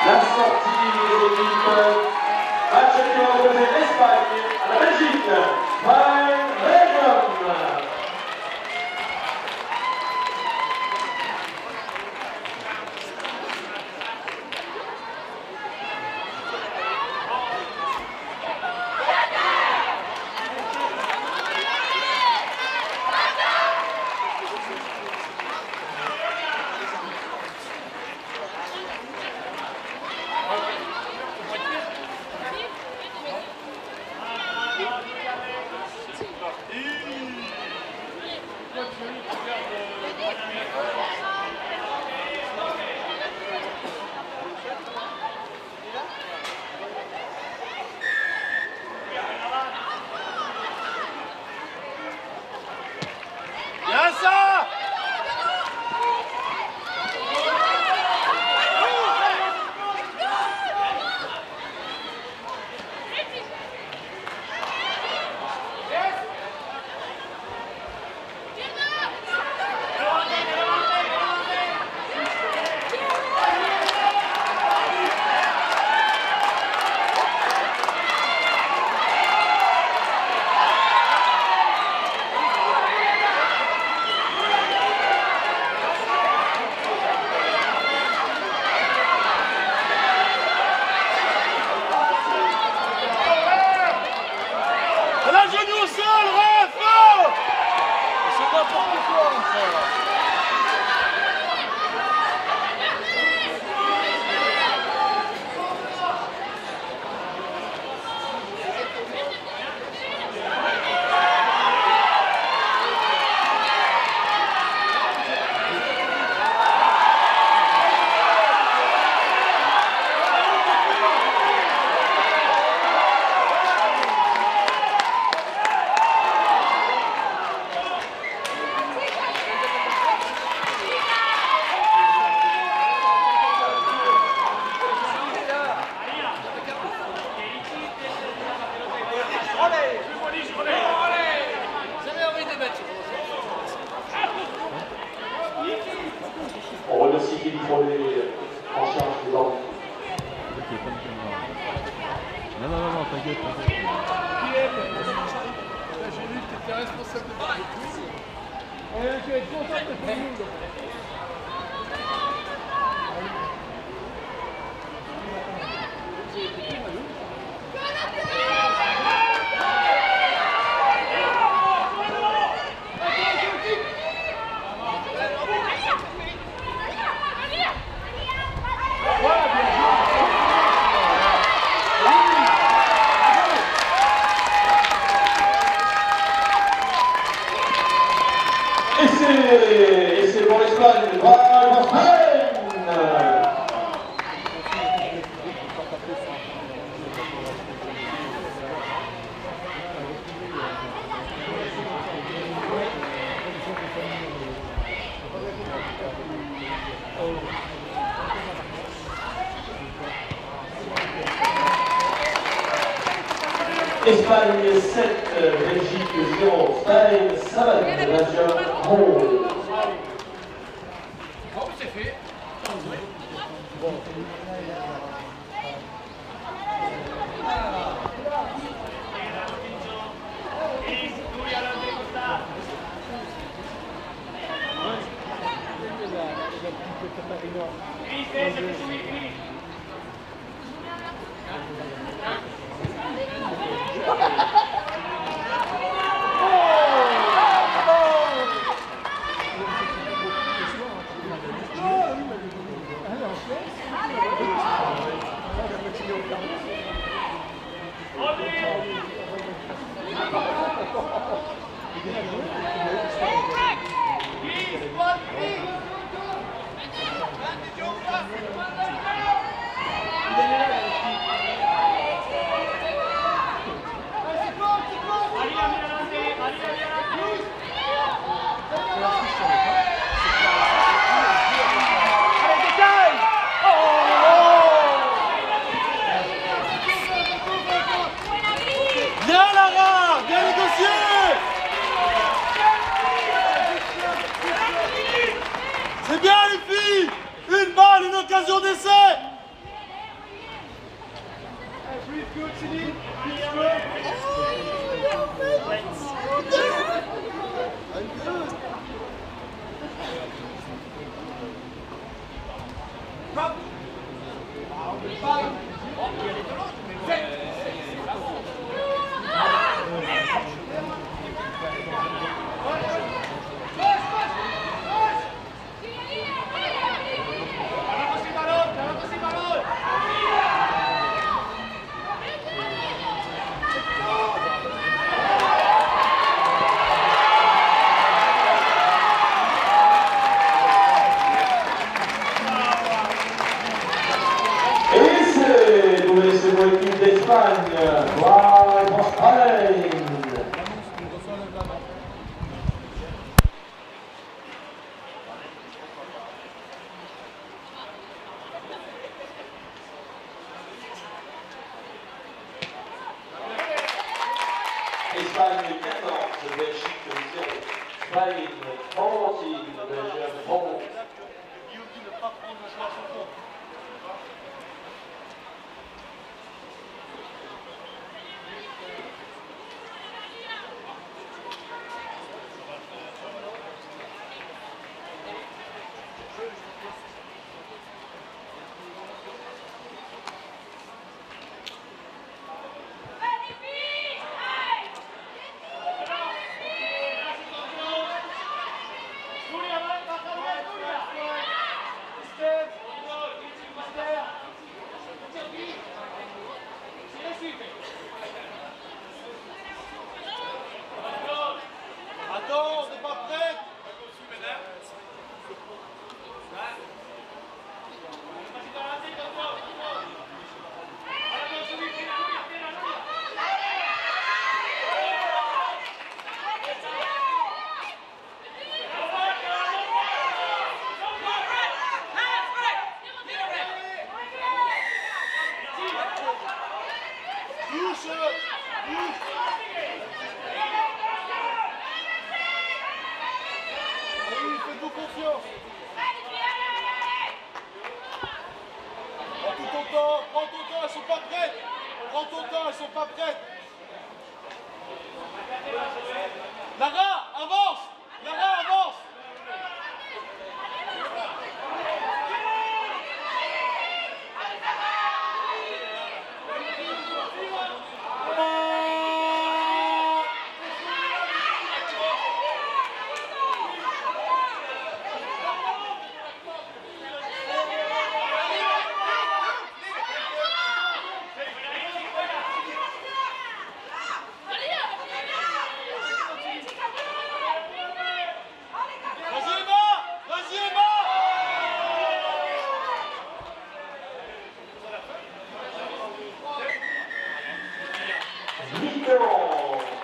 La sortie des équipes. Match qui va opposer l'Espagne à la Belgique. Fine Legend. On remercie Philippe Rollet en charge des ordres. Non, t'inquiète. J'ai vu que tu étais responsable de tout. Tu vas être content de faire nous. Et c'est pour l'Espagne, Espagne 7, Belgique 0, Spain 7, Belgium 11. Bon, c'est fait. Bon. C'est bien les filles! Une balle, une occasion d'essai! L'équipe d'Espagne, vamos Spain. Espagne 14, Belgique 0. Spain 14, Belgique 0. Attends, on n'est pas prêt. Faites-vous confiance. Prends ton temps, elles sont pas prêtes. Prends ton temps, elles sont pas prêtes. Lara, avance. Lara, avance.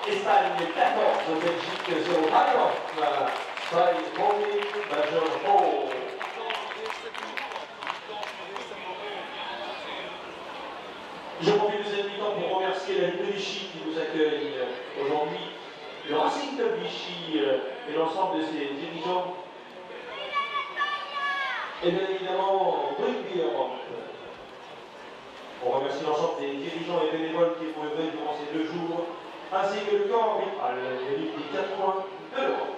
Espagne 14, Belgique 0. Alors, Spain 14, Belgium 0. Je profite de cette mi-temps pour remercier la ville de Vichy qui nous accueille aujourd'hui, le Racing Club Vichy et l'ensemble de ses dirigeants. Et bien évidemment, Rugby Europe. On remercie l'ensemble des dirigeants et bénévoles qui ont œuvré durant ces 2 jours, ainsi que le corps arbitral de Ligue des 4 coins de l'Europe.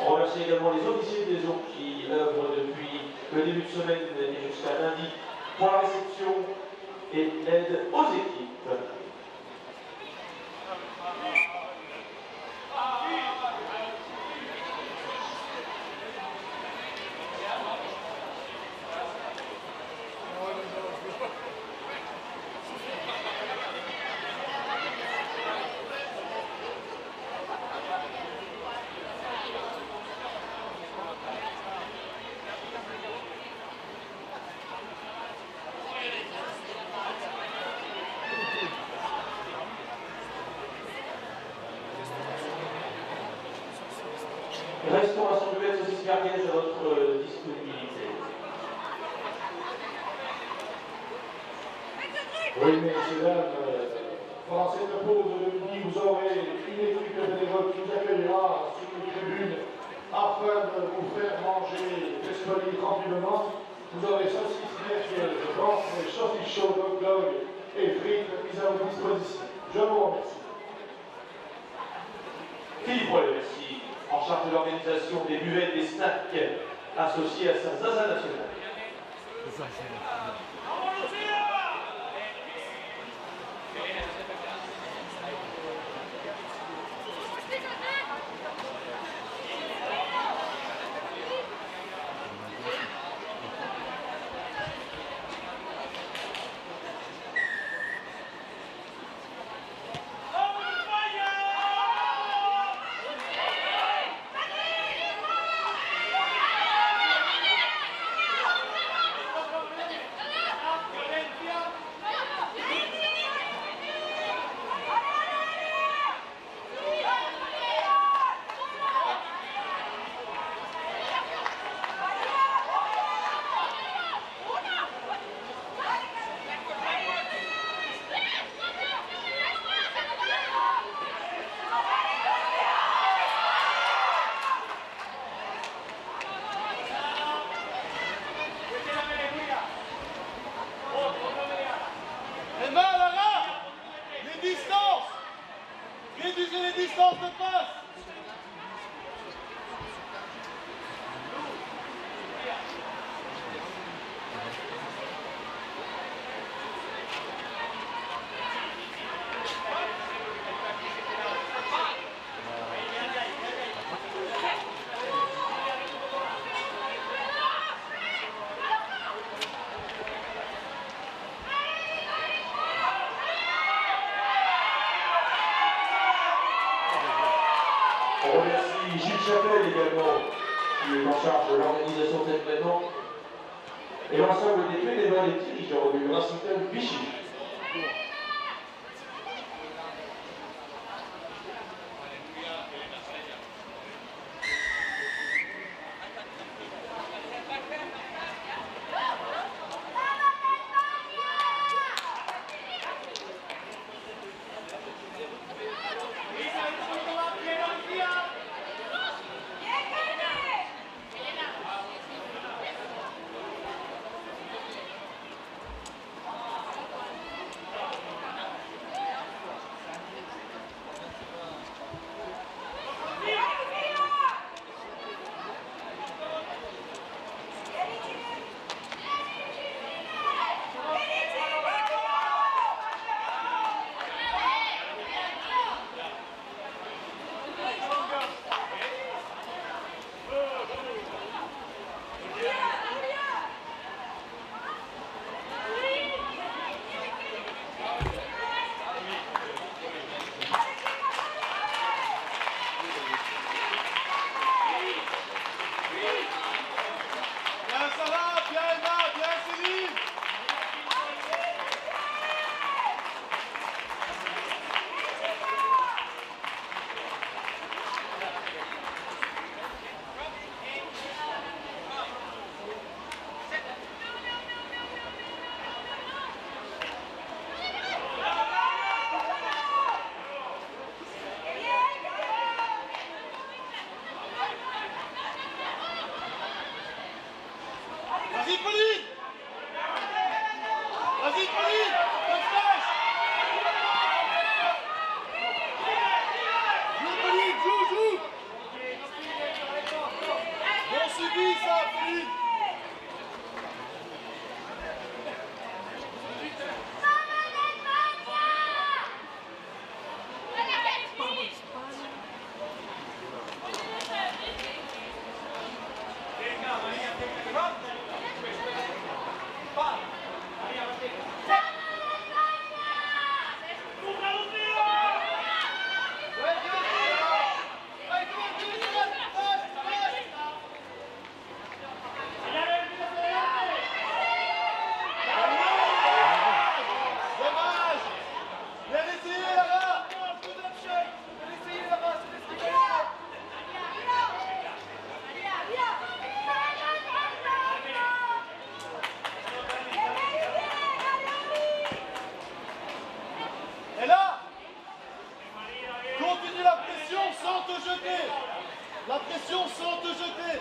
On remercie également les officiers des eaux qui œuvrent depuis le début de semaine et jusqu'à lundi pour la réception et l'aide aux équipes. Restauration du maître saucisse merguez à votre disponibilité. Oui, messieurs, dames, pendant cette pause de midi, vous aurez une équipe de bénévoles qui vous accueillera sur les tribunes afin de vous faire manger très solide tranquillement. Vous aurez saucisses merguez, ventre, saucisses chaudes, hot dog et frites mises à votre disposition. Je vous remercie. Philippe Rollet, merci, en charge de l'organisation des buvettes des snacks associés à sa Zaza nationale. Réduisez les distances de passe. On remercie Gilles Chapelle également, qui est en charge de l'organisation de cet événement, et l'ensemble des bénévoles et dirigeants du Racing Vichy. Vas-y, Pauline! Vas-y, Pauline! Flash! Joue, Pauline, joue! Bon suivi, ça, Pauline! Et là, continue la pression sans te jeter. La pression sans te jeter.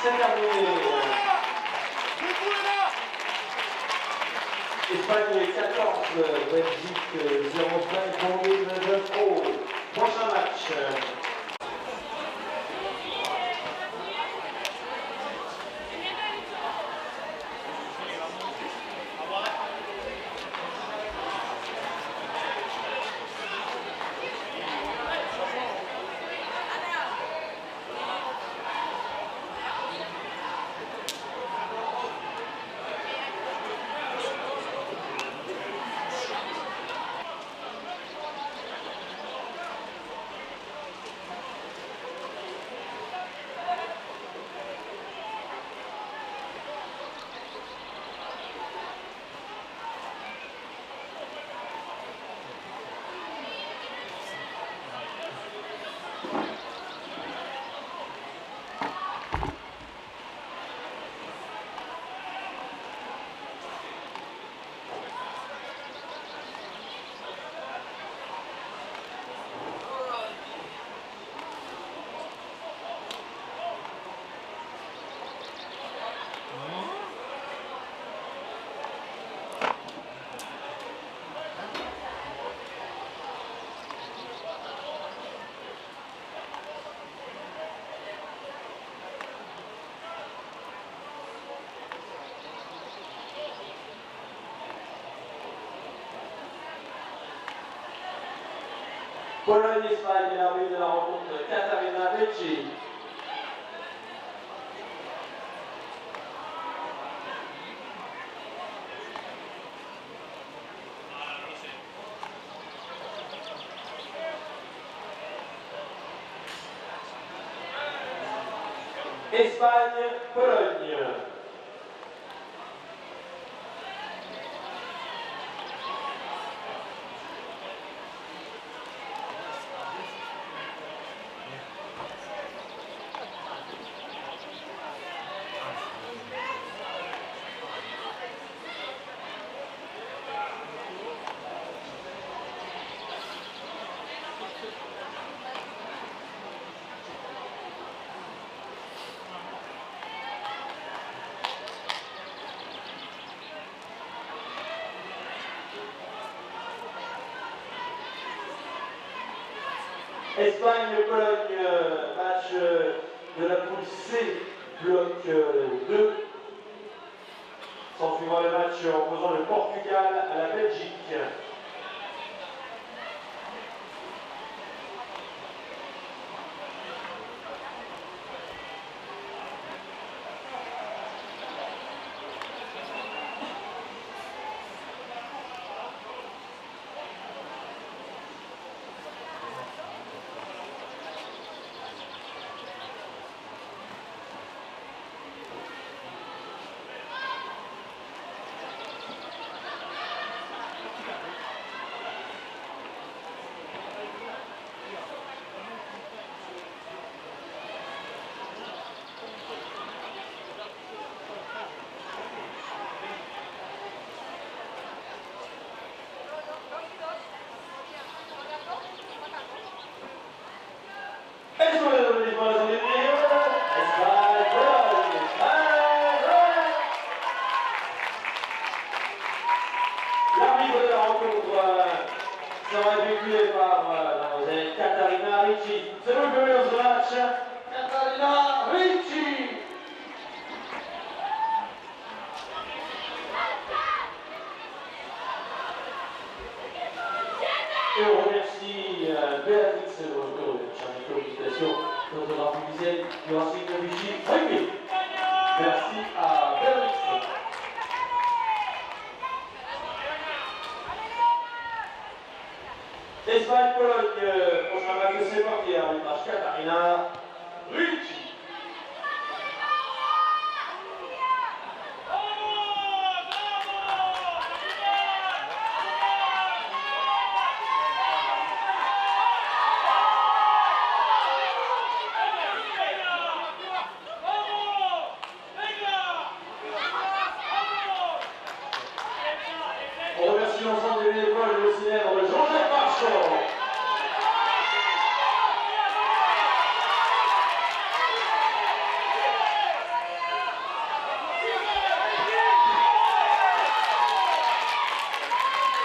C'est terminé. Espagne 14, Belgique 0,5, Hongrie 9-0. Prochain match. Pologne-Espagne, l'arbitre de la rencontre, Katarina Ricci. Espagne, Pologne. Espagne-Pologne, match de la poule C, bloc 2. S'ensuivra le match opposant le Portugal à la Belgique. L'arbitre de la rencontre sera effectué par mademoiselle Katarina Ricci. C'est le premier de ce match, Katarina Ricci. Et on remercie Béatrix Breton, chargée de communication, notre rapide du Racing de Vichy. Merci à Béatrix. Espagne-Pologne, prochain match, c'est parti, arbitrage Katarina Ricci. On remercie l'ensemble des bénévoles et le célèbre Jean-Jacques Marchand.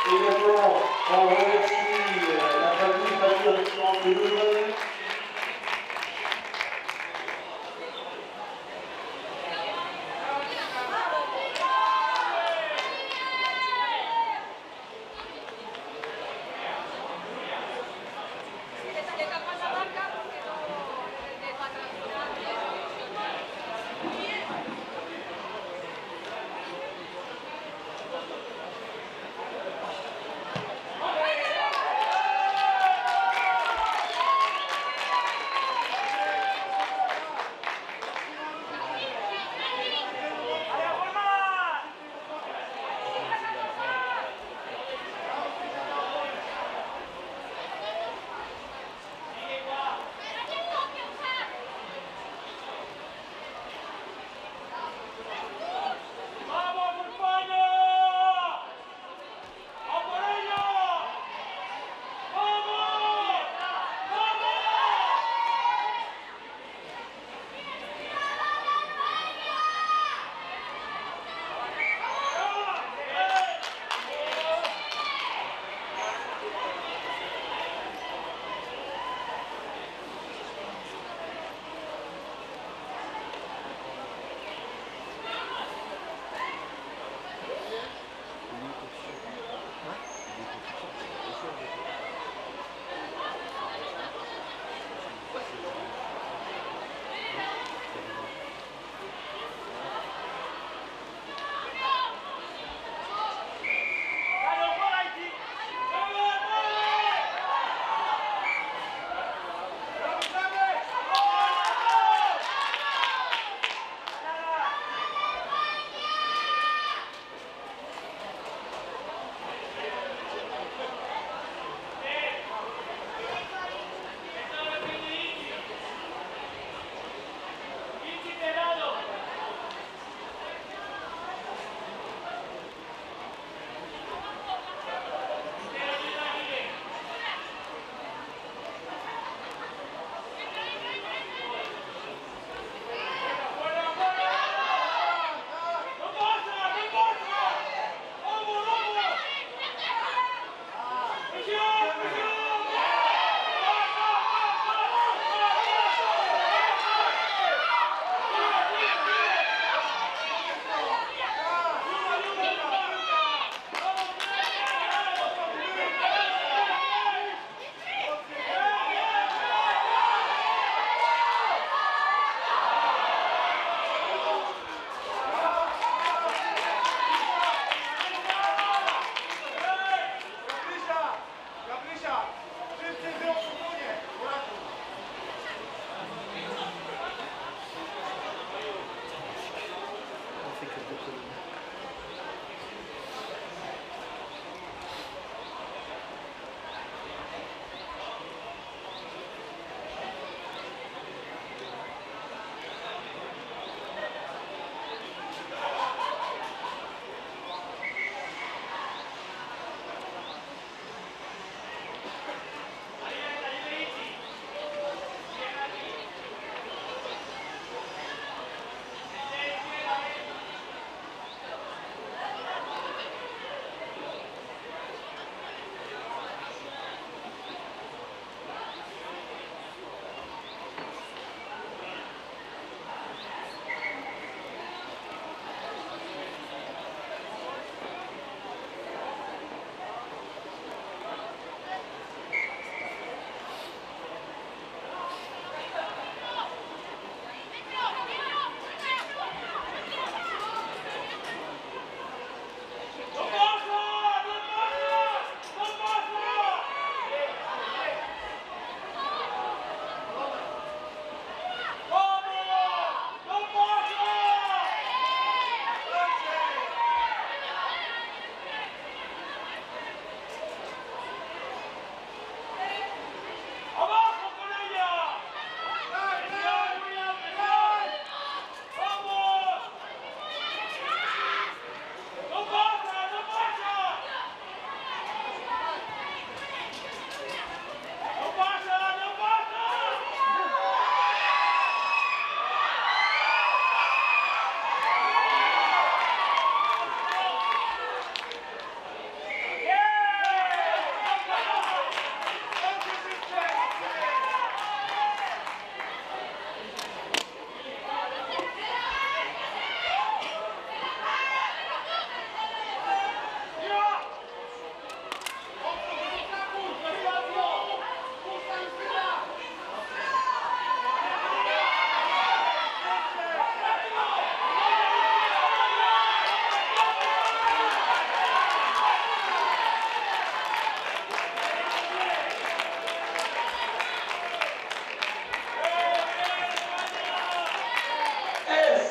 Également, on remercie la famille Patrick de Nouvelle.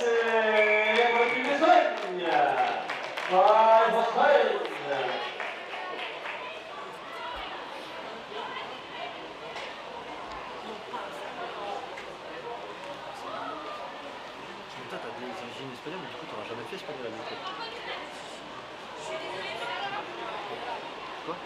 c'est pour l'équipe d'Espagne. 5 for Spain. Putain, t'as des origines espagnoles, mais du coup, t'auras jamais fait espagnol à l'école. Quoi?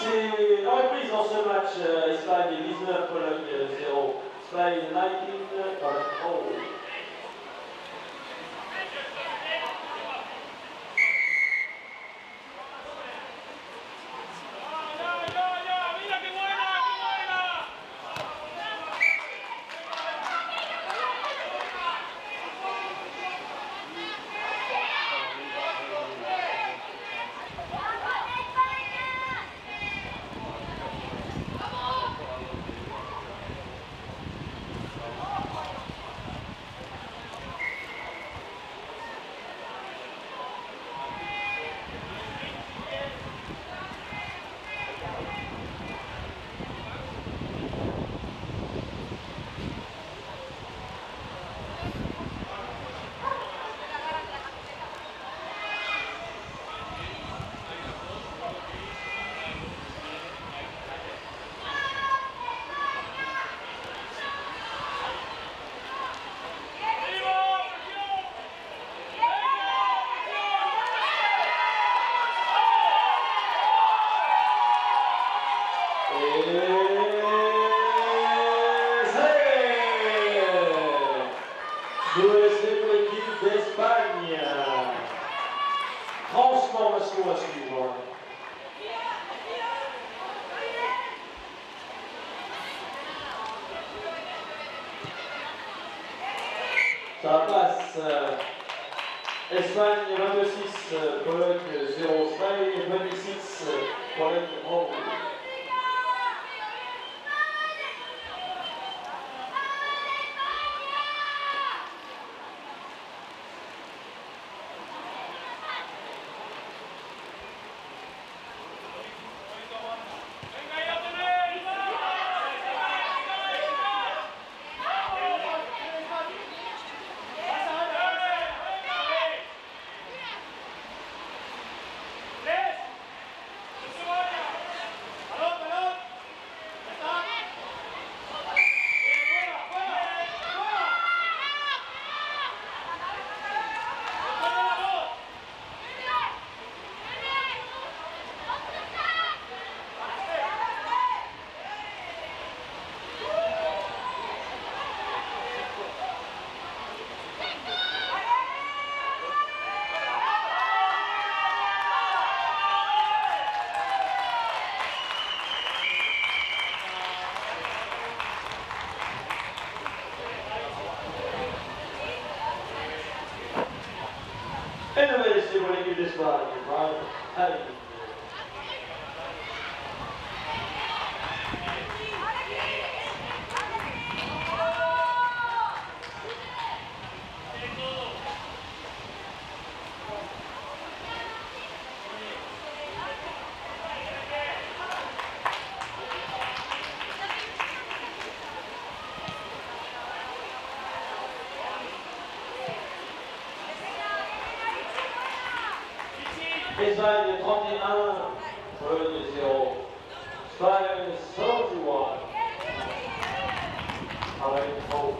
C'est la reprise dans ce match Espagne 19, Pologne 0. Spain 19, Pologne 0. Coup d'essai pour l'équipe d'Espagne. Transformation à suivre. Ça passe. Espagne 26, Pologne 0, Spain 26, Pologne 1. Et nouvel essai pour l'équipe d'Espagne. Allez. Espagne 31, Pologne 0. Spain 71. Avec 0.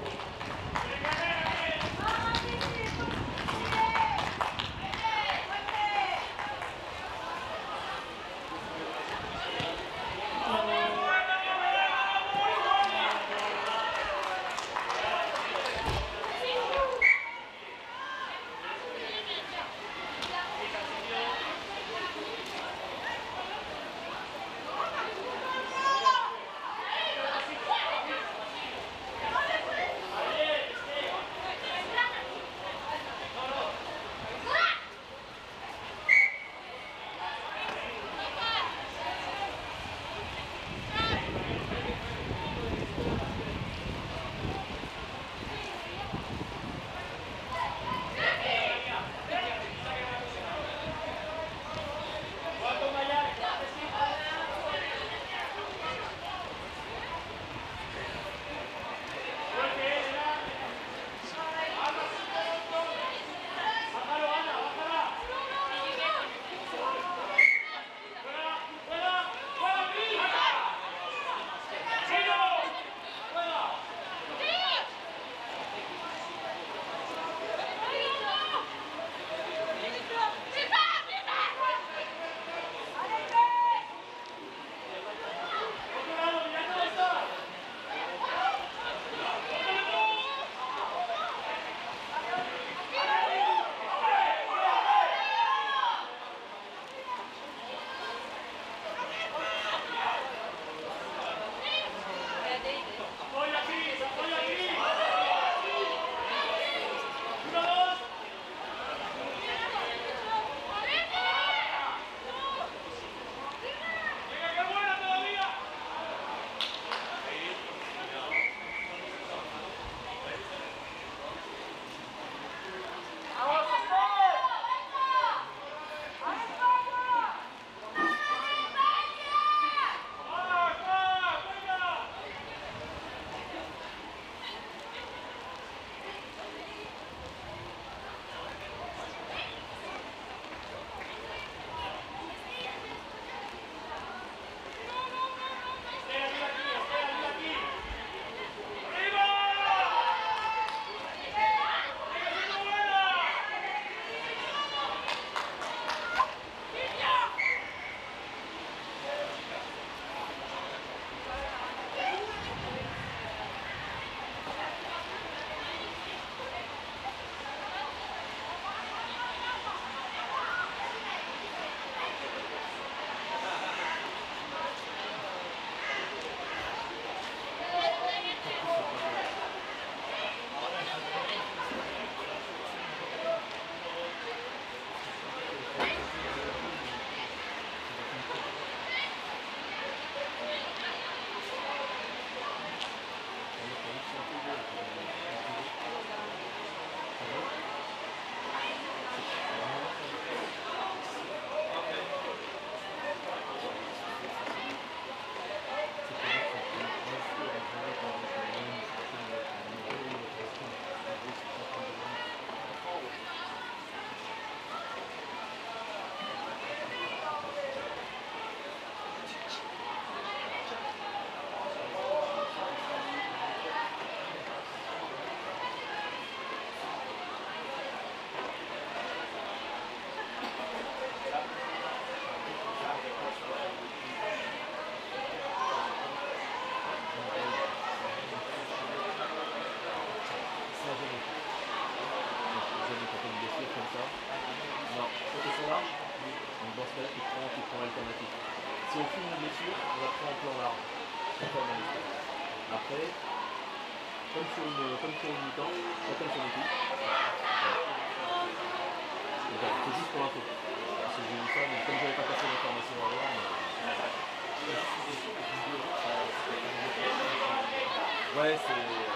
cas-là, tu prends l'alternative. Si on finit une blessure, on va prendre en plan large. Après, comme sur une mi-temps, chacun son équipe. C'est juste pour l'info. Parce que j'ai vu ça, mais comme j'avais pas passé l'information avant, ouais, c'est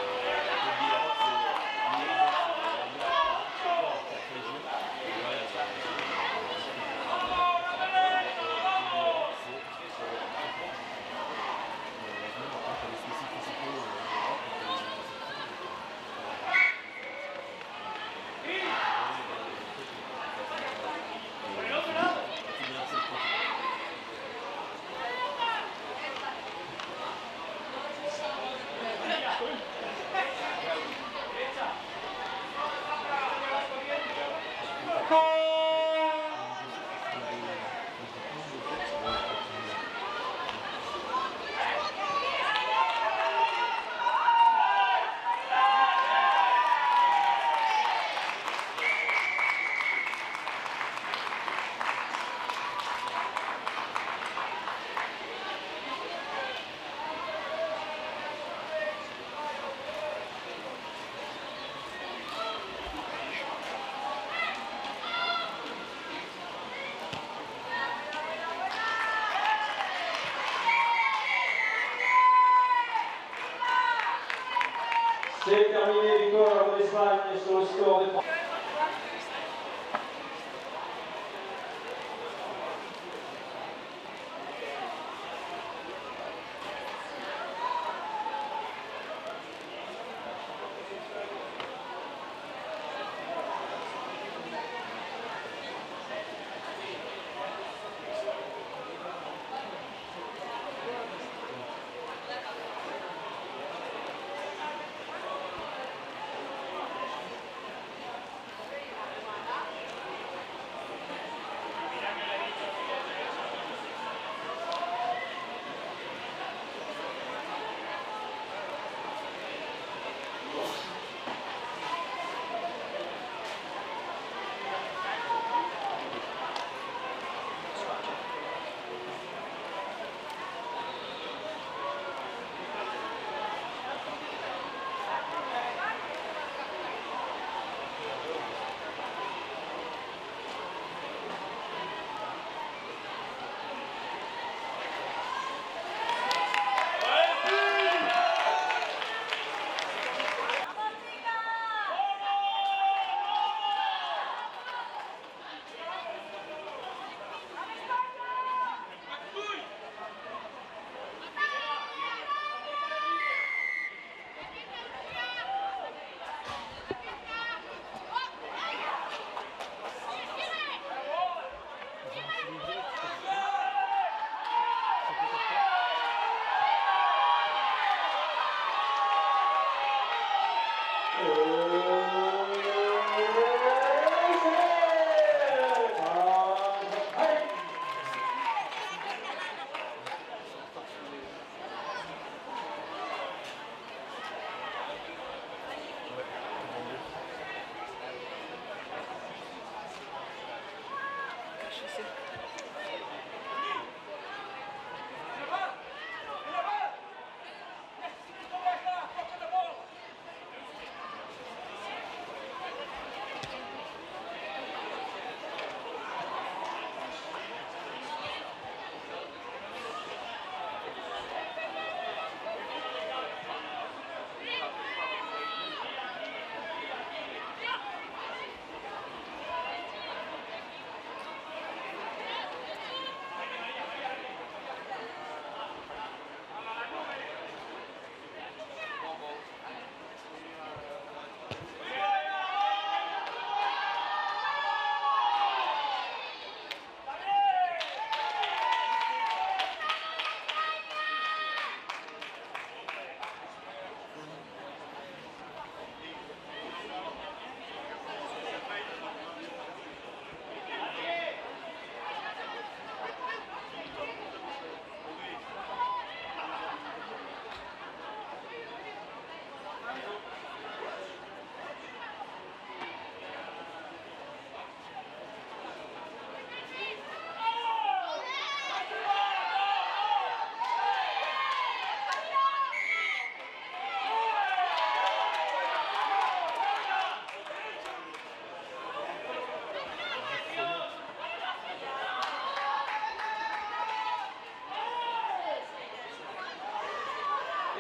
C'est terminé, victoire de l'Espagne sur le score de 3.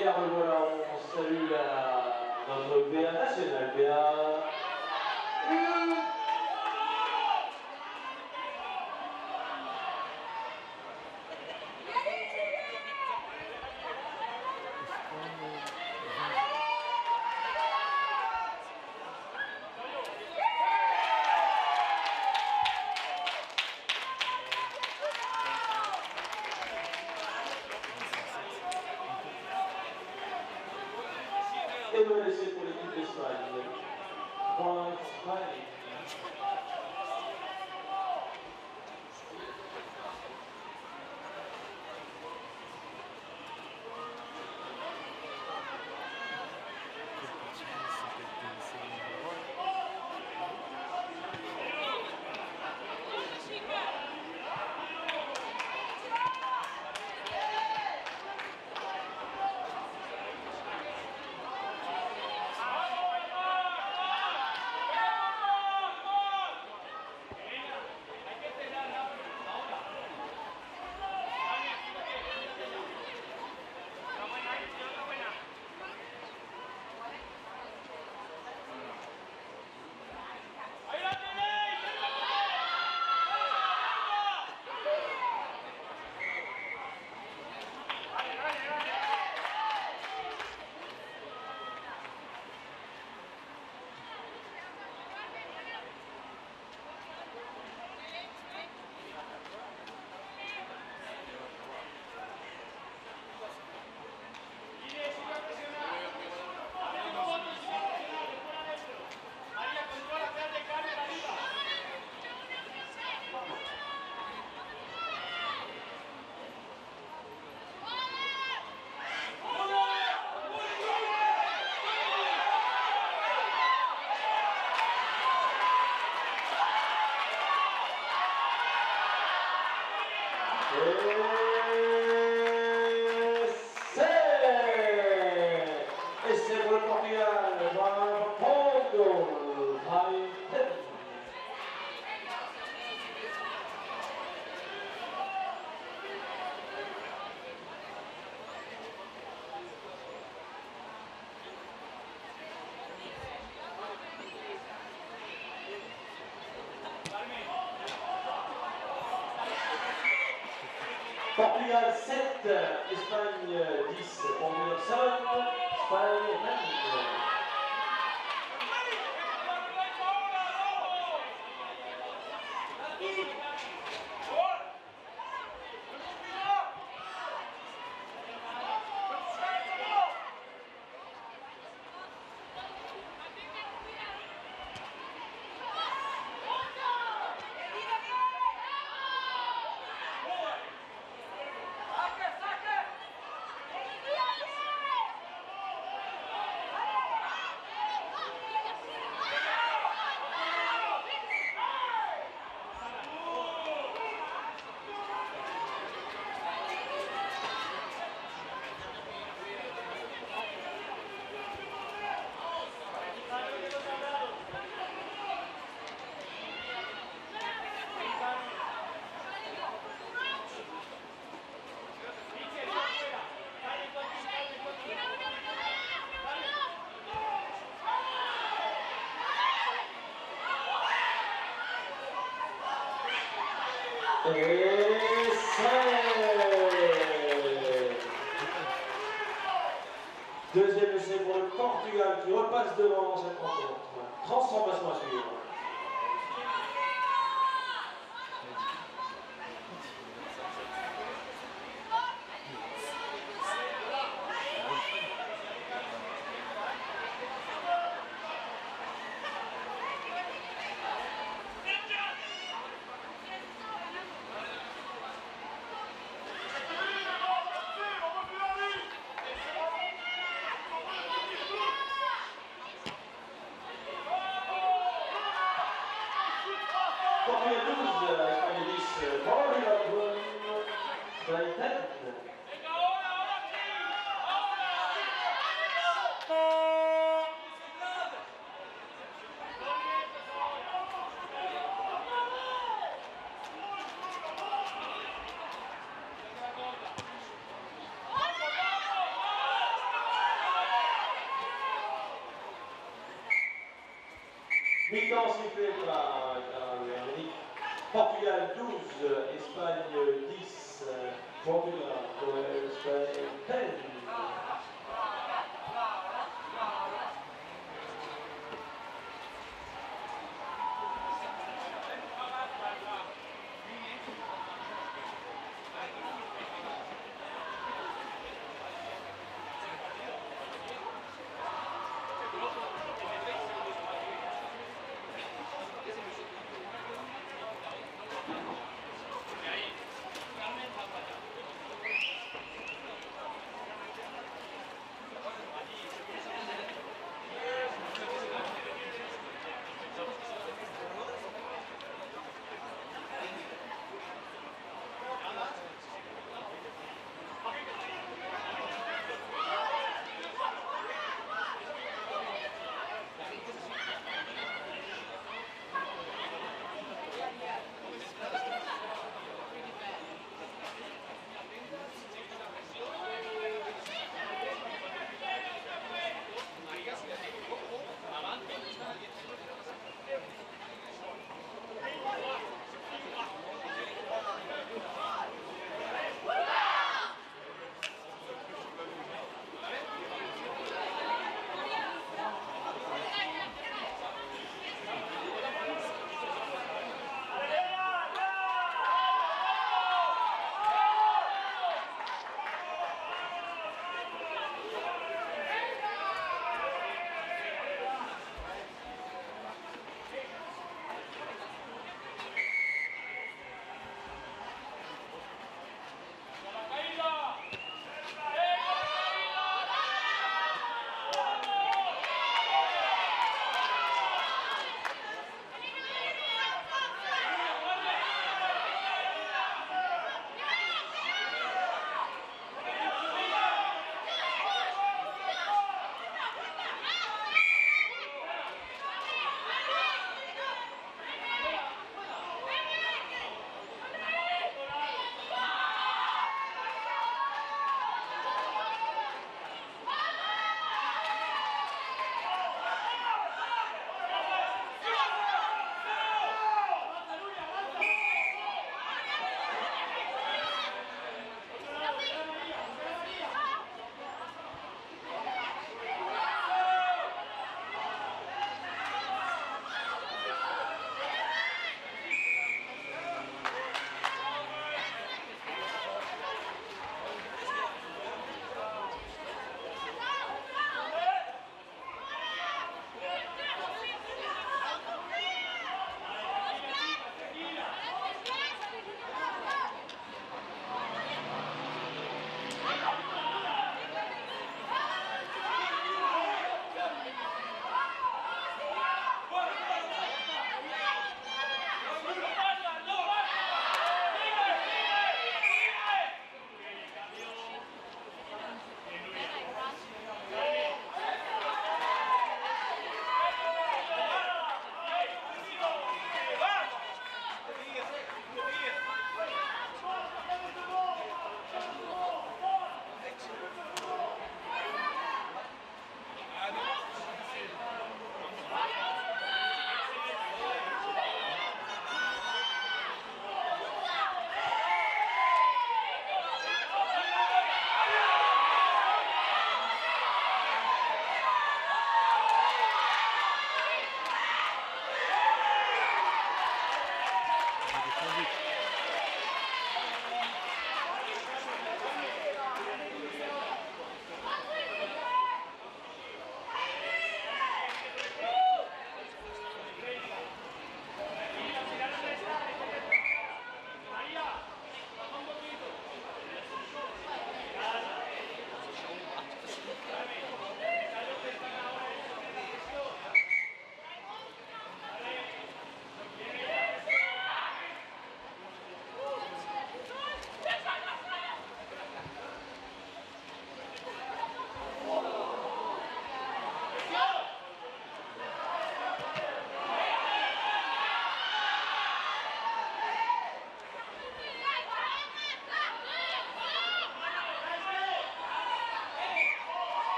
Et la revoilà, on salue notre PA national, PA. Et le laisser pour l'équipe d'Espagne. Point Espagne. Et c'est pour le Portugal, Pondo, Portugal 7, Espagne 10, Portugal 7, Espagne 9. Et deuxième essai pour le Portugal qui repasse devant cette rencontre. Transformation à suivre. Portugal 12, Espagne 10, Portugal 1, Espagne 10. Mi-temps sifflé par Portugal 12, Espagne 10, Portugal, Espagne 10.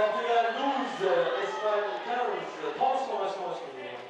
Portugal 12, Espagne 15, transformation masculine.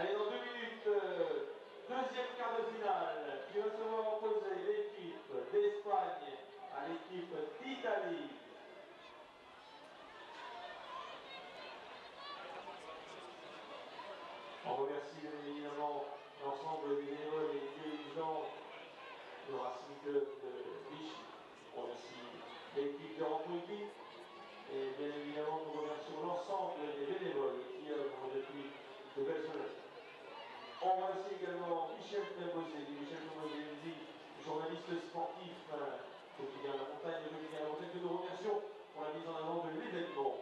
Allez, dans 2 minutes, deuxième quart de finale, qui va se voir opposer l'équipe d'Espagne à l'équipe d'Italie. On remercie bien évidemment l'ensemble des bénévoles et des dirigeants de Racing Club de Vichy. On remercie l'équipe de Randouille et bien évidemment nous remercions l'ensemble des bénévoles qui œuvrent depuis de belles semaines. On remercie également Michel Pemosé, journaliste sportif quotidien La Montagne, que nous remercions pour la mise en avant de l'événement.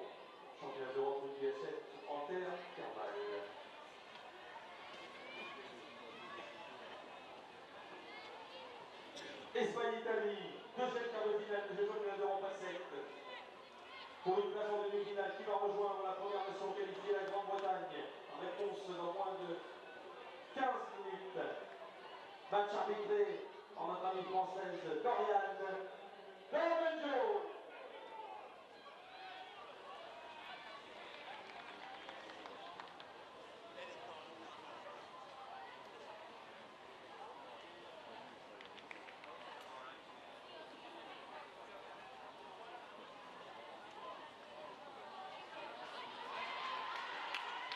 Championnat d'Europe de US7 en terre thermale. Espagne-Italie, deuxième quart de finale de championnat d'Europe à 7. Pour une place en demi-finale qui va rejoindre la première nation qualifiée, la Grande-Bretagne. Réponse dans moins de 15 minutes. Match arbitré en notre amie française Doriane Bermejo.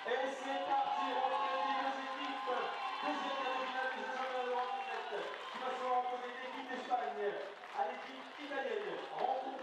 Et c'est parti, entre les deux équipes. Deuxième quart de finale du championnat d'Europe qui va se opposer l'équipe d'Espagne à l'équipe italienne. Rencontre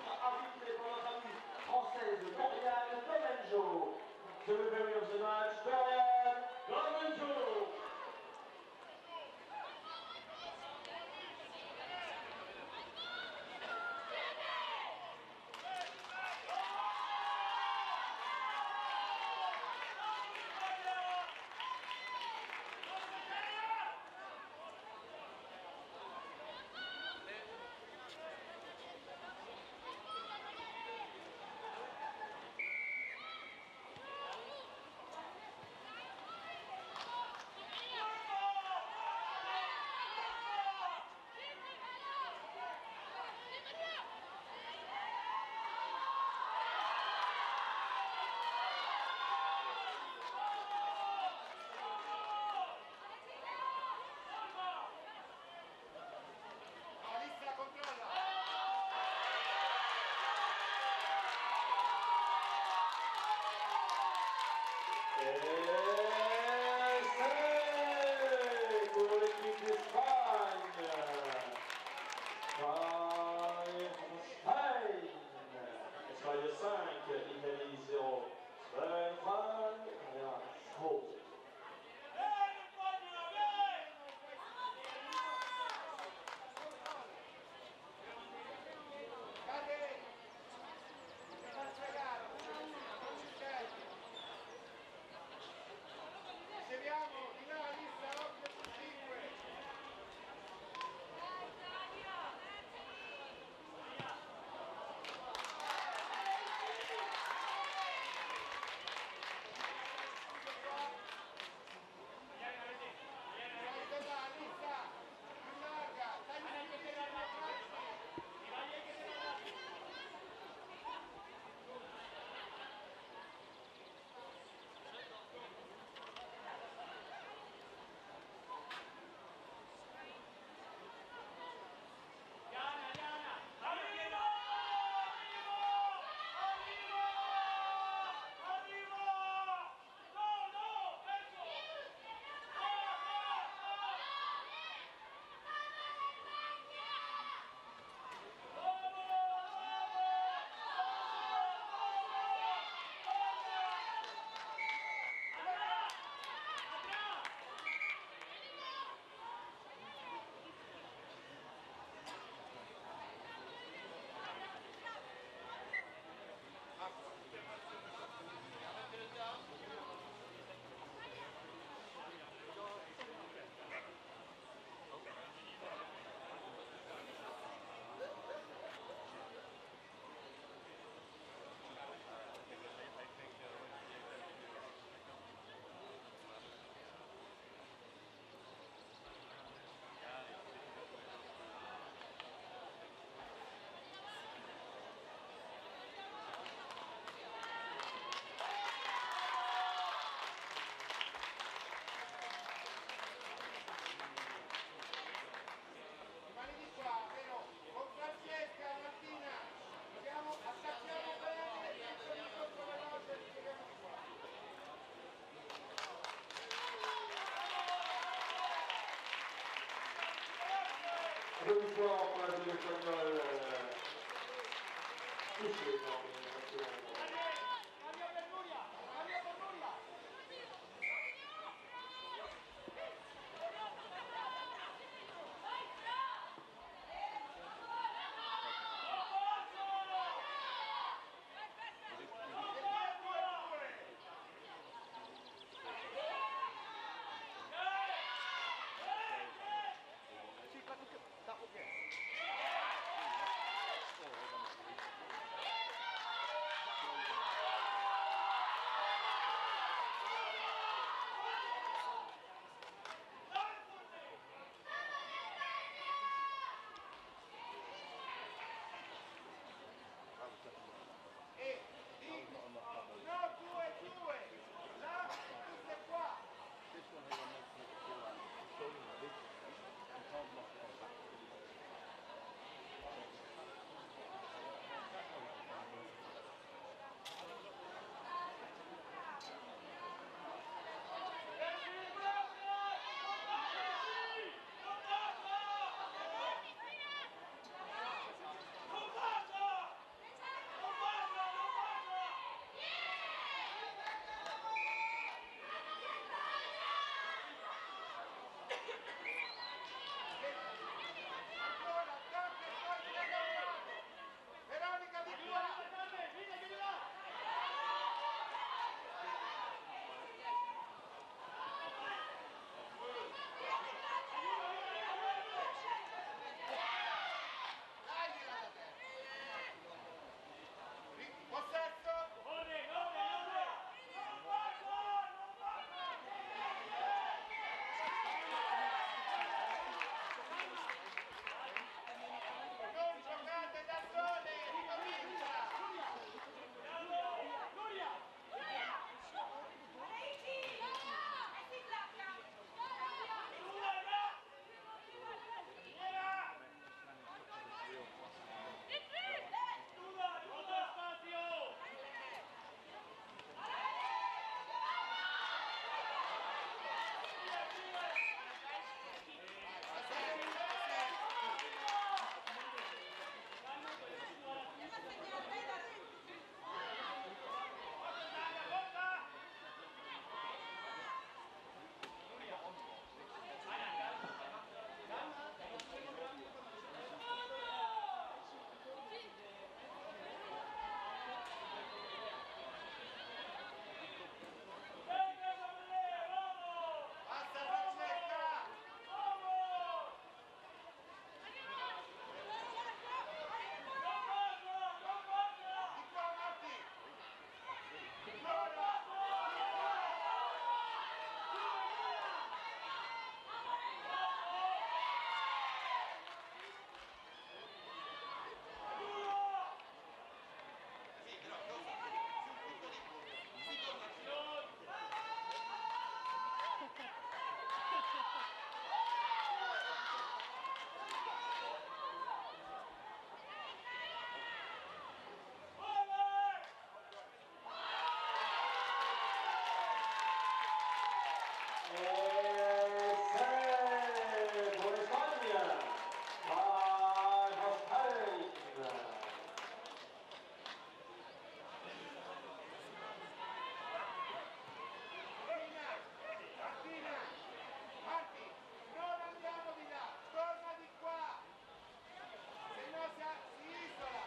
E 6 pour l'équipe d'Espagne. Stein. Espagne 5, Italie 0. Sven Frank, ja, Schulz. Seguiamo, di là la lista 8 su 5. Applaudissements pour la zone espagnole. Touché dans les C'est pour l'Espagne. Marti, non andiamo di là, torna di qua, se no si isola.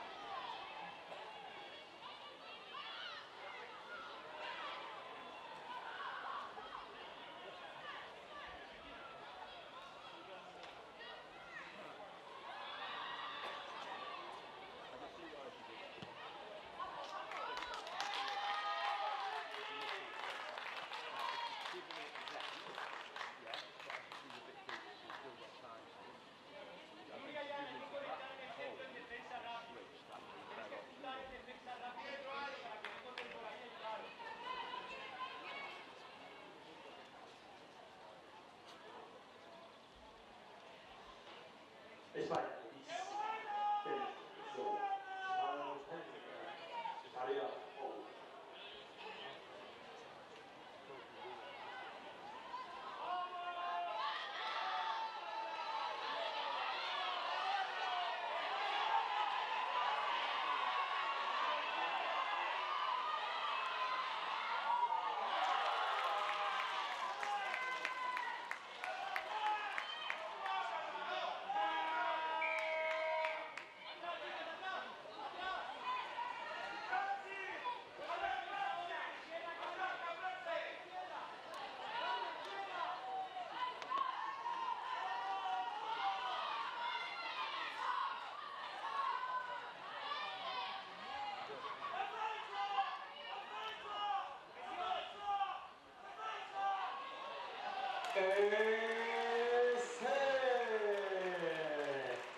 Espagne, 10. Italia, oh.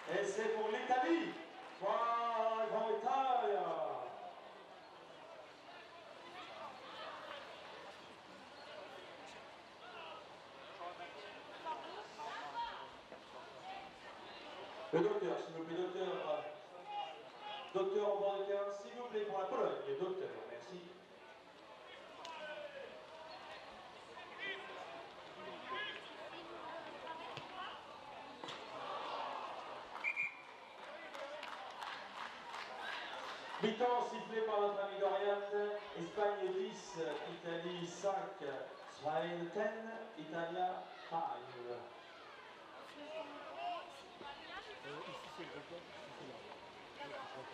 Et c'est pour l'Italie. Bravo Italia. Le docteur, s'il vous plaît, docteur au bord de terrain, s'il vous plaît, pour la Pologne, le docteur, merci. Mi-temps sifflé par notre ami Dorian, Espagne 10, Italie 5, Spain 10, Italia 5. Ici c'est le groupe, ici c'est là. Vous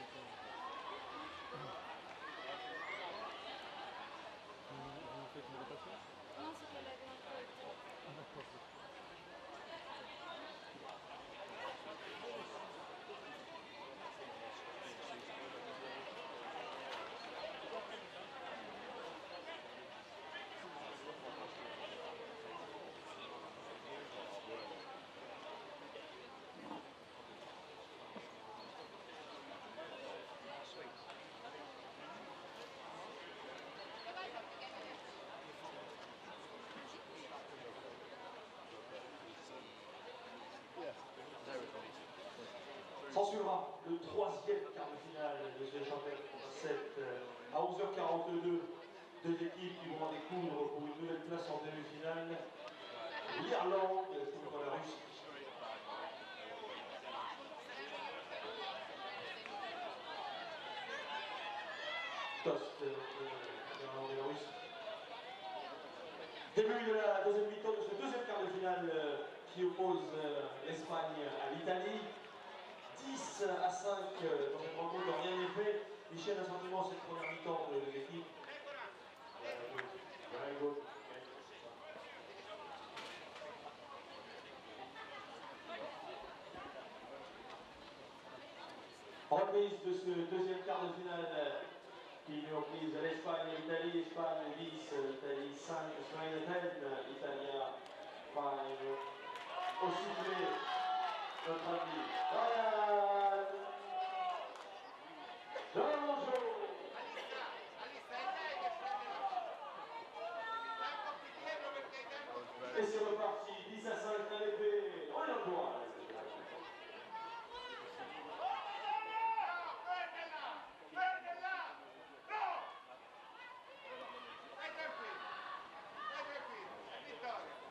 faites une rotation? Non, c'est pas la dernière fois. Ah d'accord. S'en suivra le troisième quart de finale de ce championnat à 11h42. Deux équipes qui vont en découdre pour une nouvelle place en demi-finale. L'Irlande contre la Russie. Toast, l'Irlande et la Russie. Début de la deuxième mi-temps de ce deuxième quart de finale qui oppose l'Espagne à l'Italie. 10 à 5 dans cette rencontre, rien n'est fait. Michel a sentiment cette première mi-temps de l'équipe. Reprise de ce deuxième quart de finale qui nous reprise l'Espagne et l'Italie. Espagne 10, Italie 5, Spain 10, Italia 5. Au sifflet, notre ami Ryan Giorgio. Et c'est reparti, 10 à 5 à l'épée. On est en courage. Dai tranquillo, è vittoria.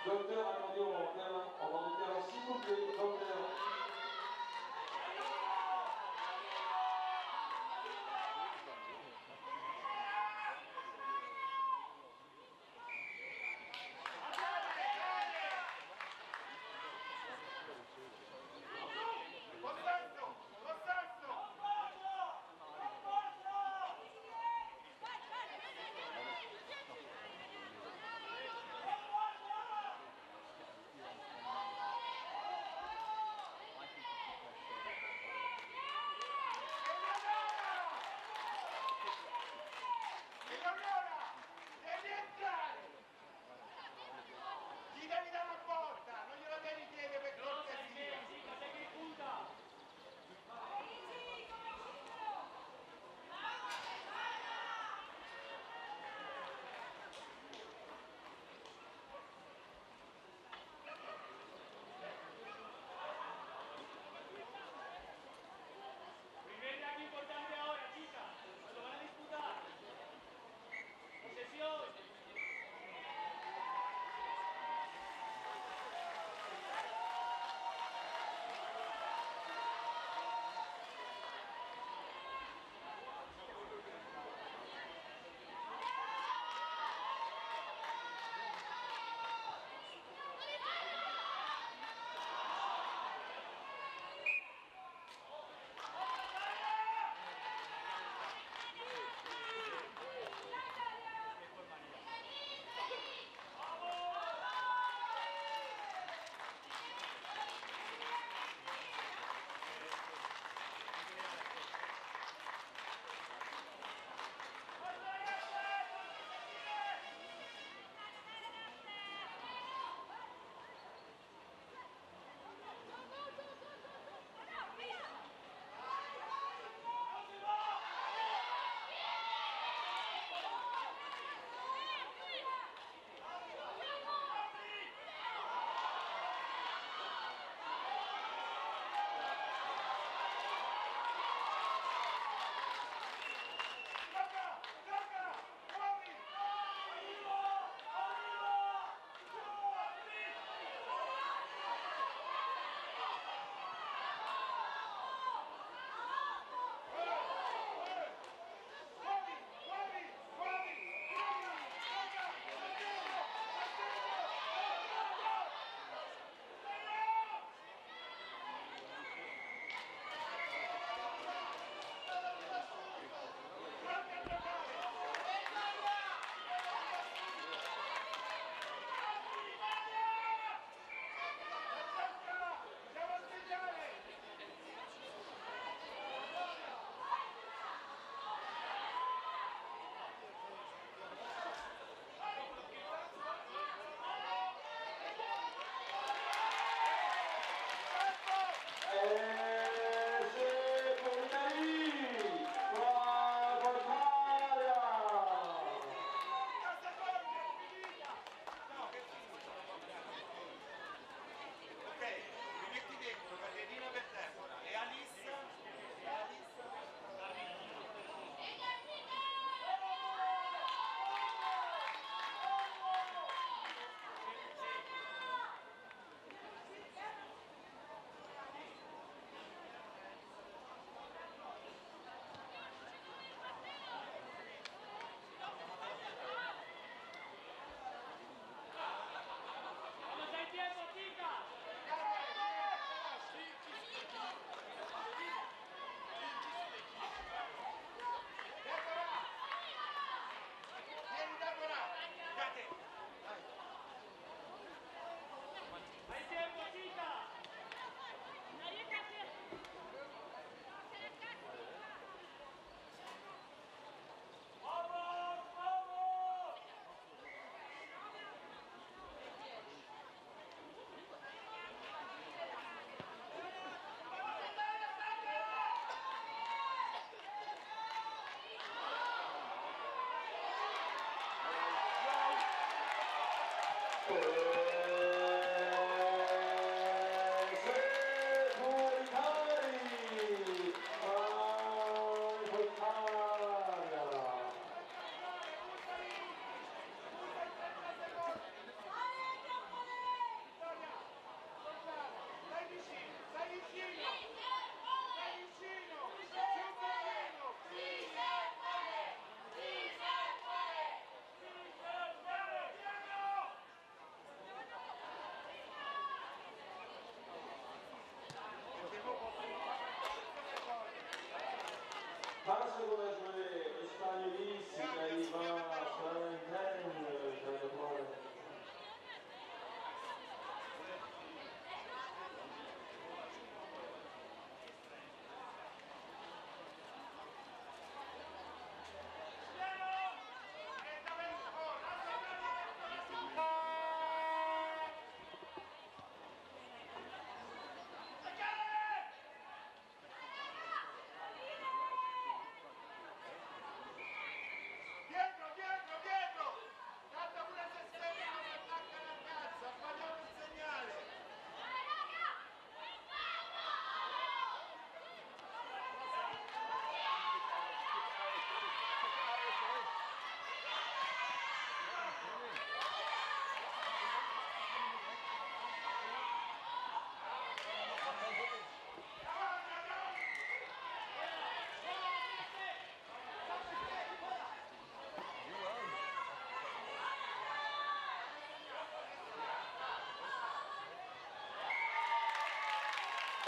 Docteur, attendez, on va de terrain, s'il vous plaît, docteur. Possesso! Possesso!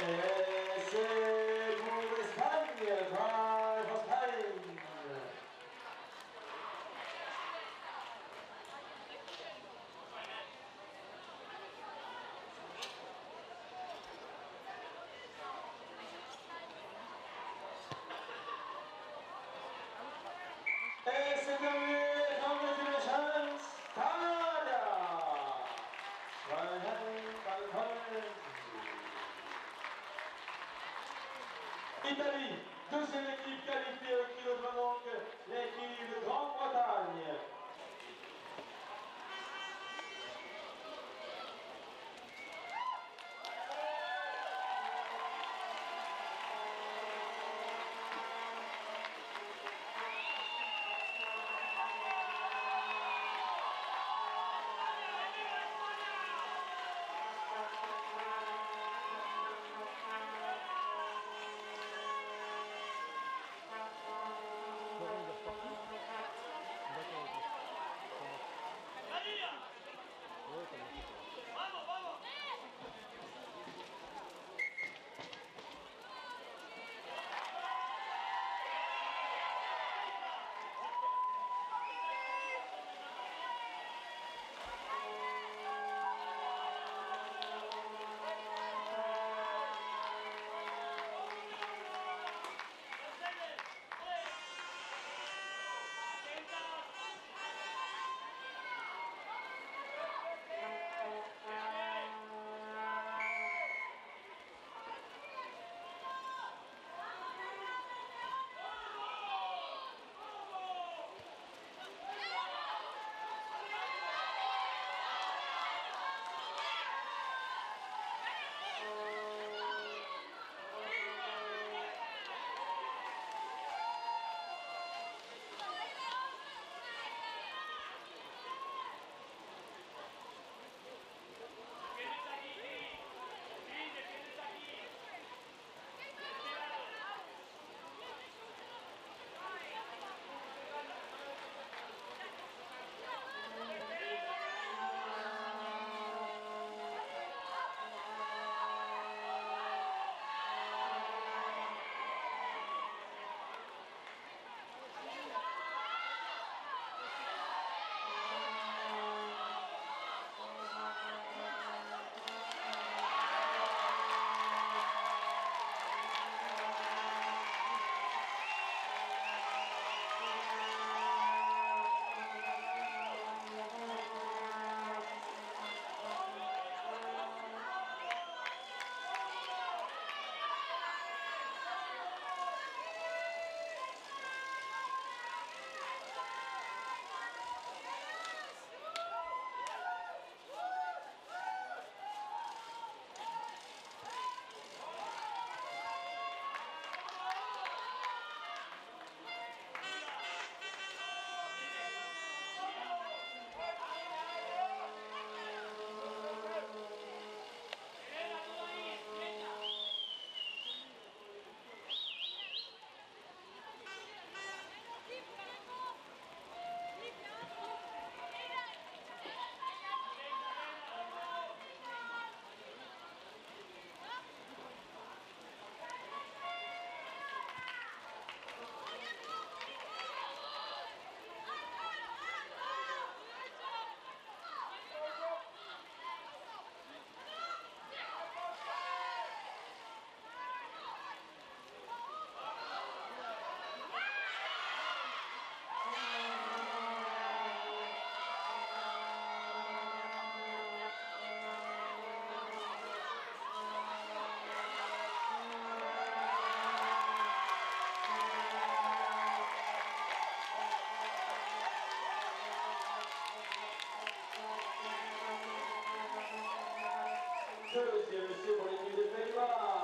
Et c'est pour l'Espagne, drive of time. Et c'est terminé, congratulations, Canada! Italie, deuxième équipe qualifiée au kilogramme, donc l'équipe de Grande-Bretagne. Deuxième essai pour l'équipe des Pays-Bas.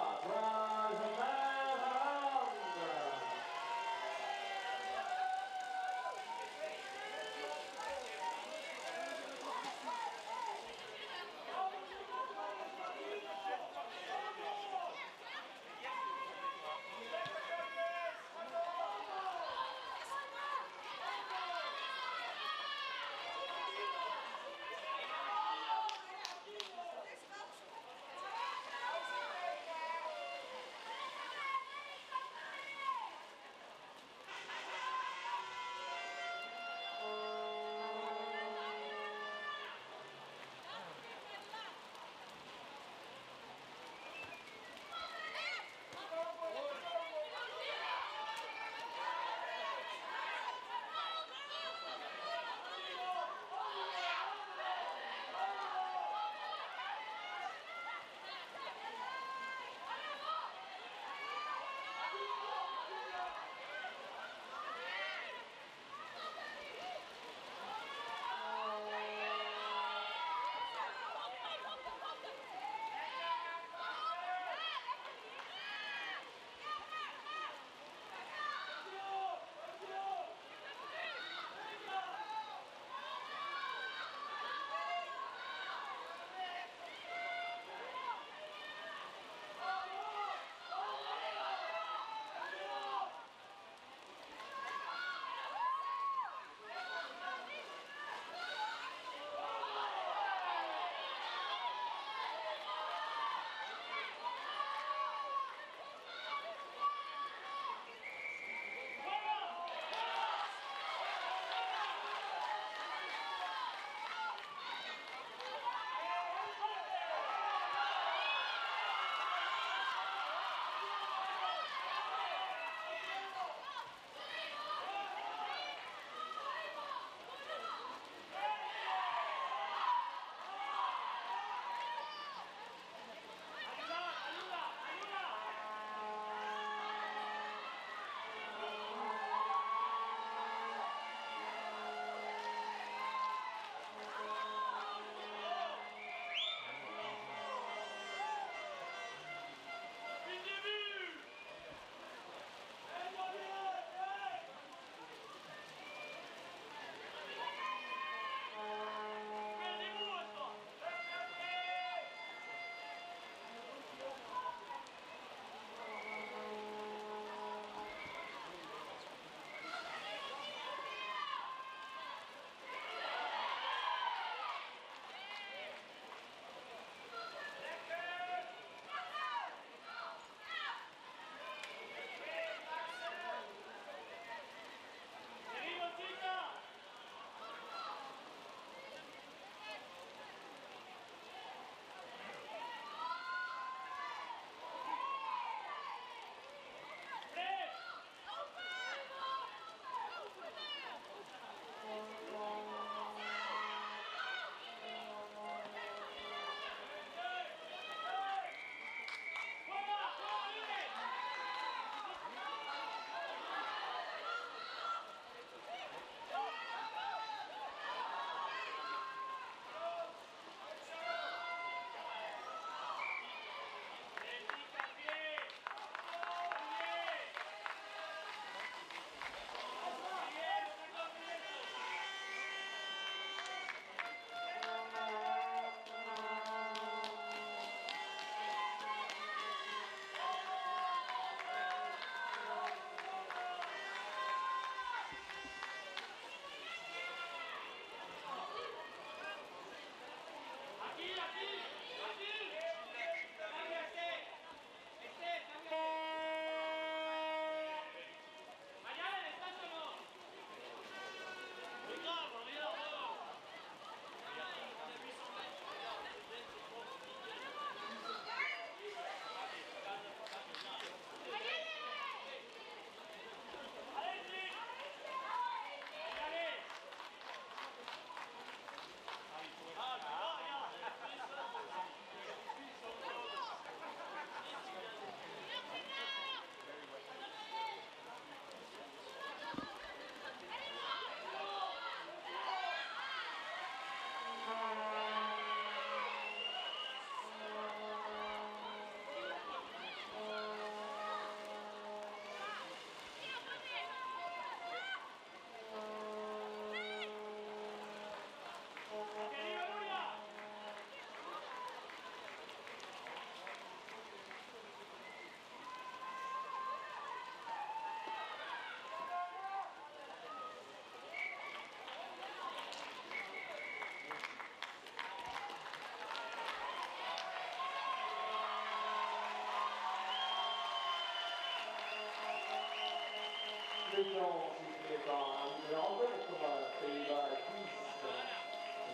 mi-temps, si ce n'est pas une nouvelle rencontre, Pays-Bas 10,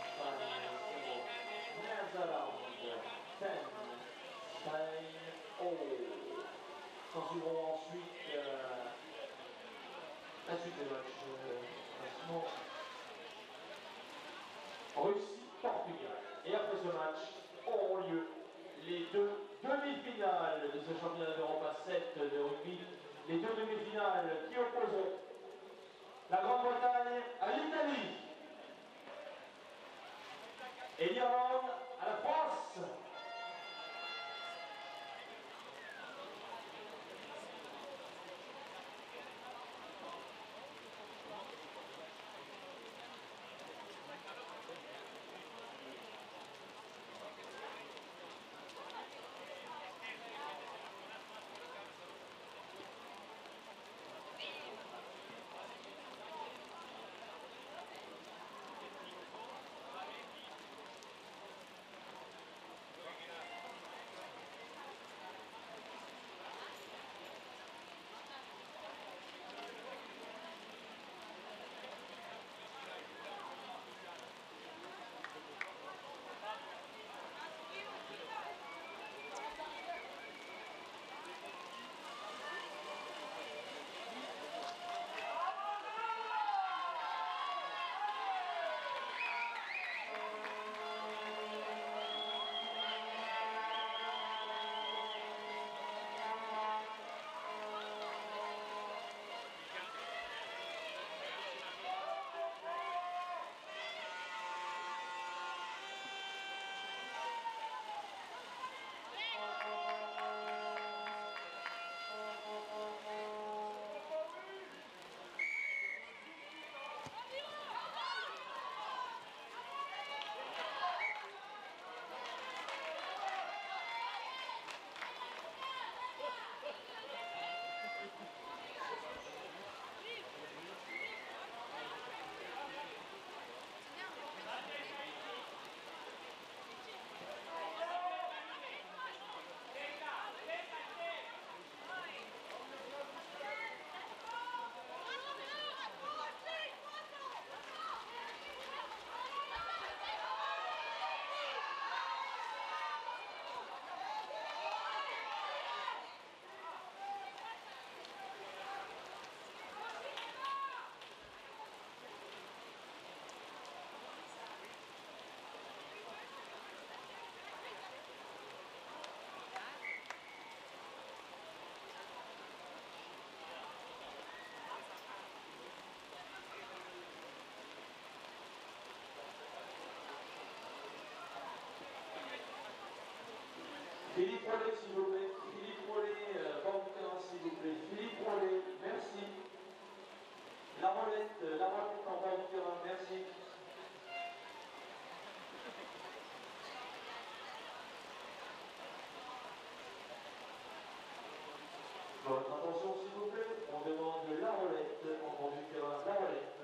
Espagne 0, Netherlands 10, Spain 0. S'en suivront ensuite la suite des matchs. Russie-Portugal. Et après ce match auront lieu les deux demi-finales de ce championnat d'Europe à 7 de rugby. Les deux demi-finales qui opposeront la Grande-Bretagne à l'Italie et l'Irlande à la France. Philippe Rollet, s'il vous plaît. Philippe Rollet, bord du terrain, s'il vous plaît. Philippe Rollet, merci. La Rolette en bord du terrain, merci. Votre attention, s'il vous plaît. On demande la Rolette en bord du terrain, la Rolette.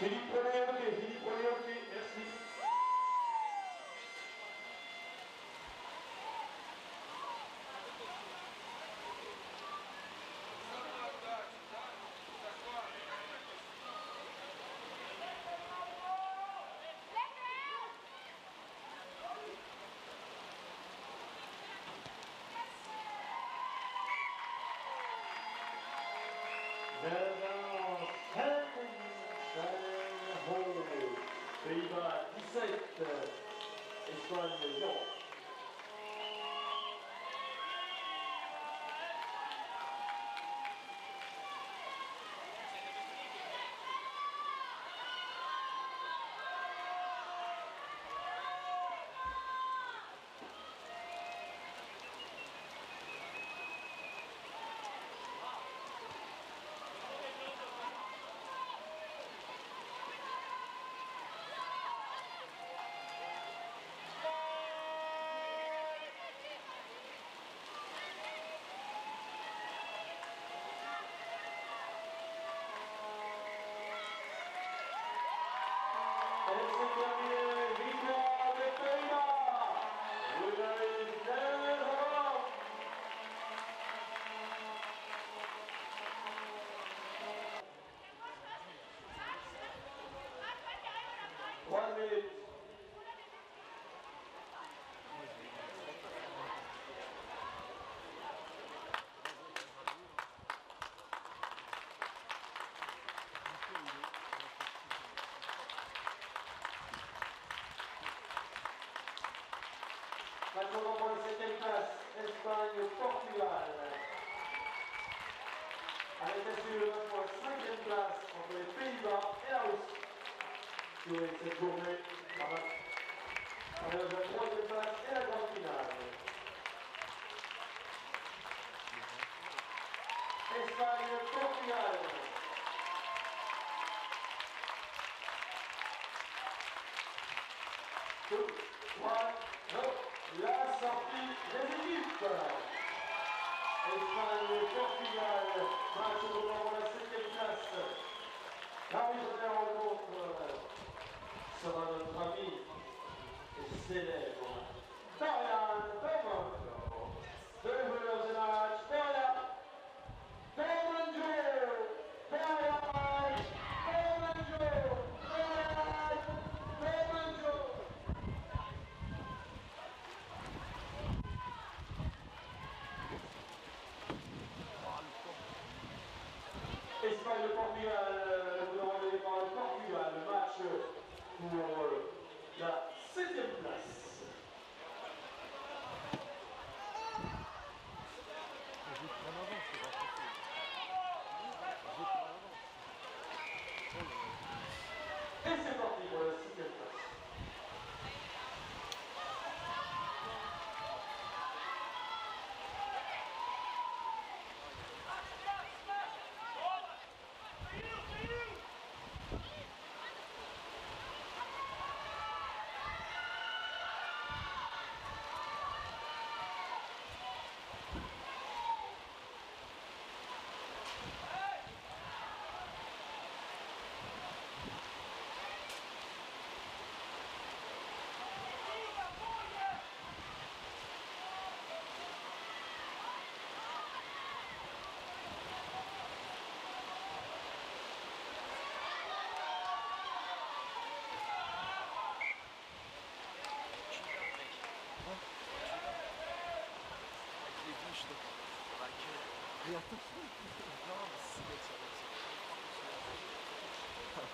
Philippe, prenez un pied, merci. Pays-Bas 17, Espagne 0. Maintenant pour la 7e place, Espagne-Portugal. Avec assurément pour la 5e place entre les Pays-Bas et la Russie. Sur cette journée, avec la 3e place et la grande finale. Espagne-Portugal. La sortie des équipes. Espagne-Portugal, match pour la 7e place. L'arbitre de la rencontre sera notre ami et célèbre Dorian Domonjo. Deux joueurs de match, Dorian Domonjo. Dorian Domonjo. Dorian Domonjo. Espagne-Portugal, nous avons le départ de Portugal, le match pour la 7e place. Et c'est parti pour la 6e place. Et attends, non, mais c'est bête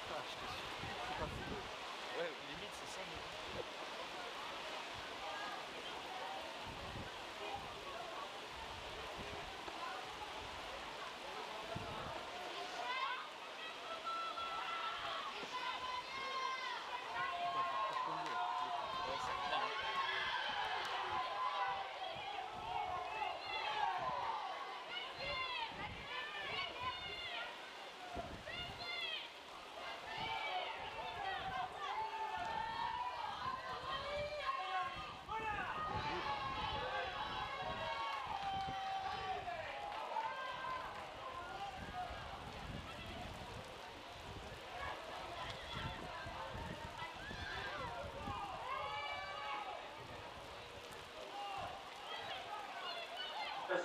ça, je te suis. C'est pas fou. Ouais, limite, c'est ça, mais...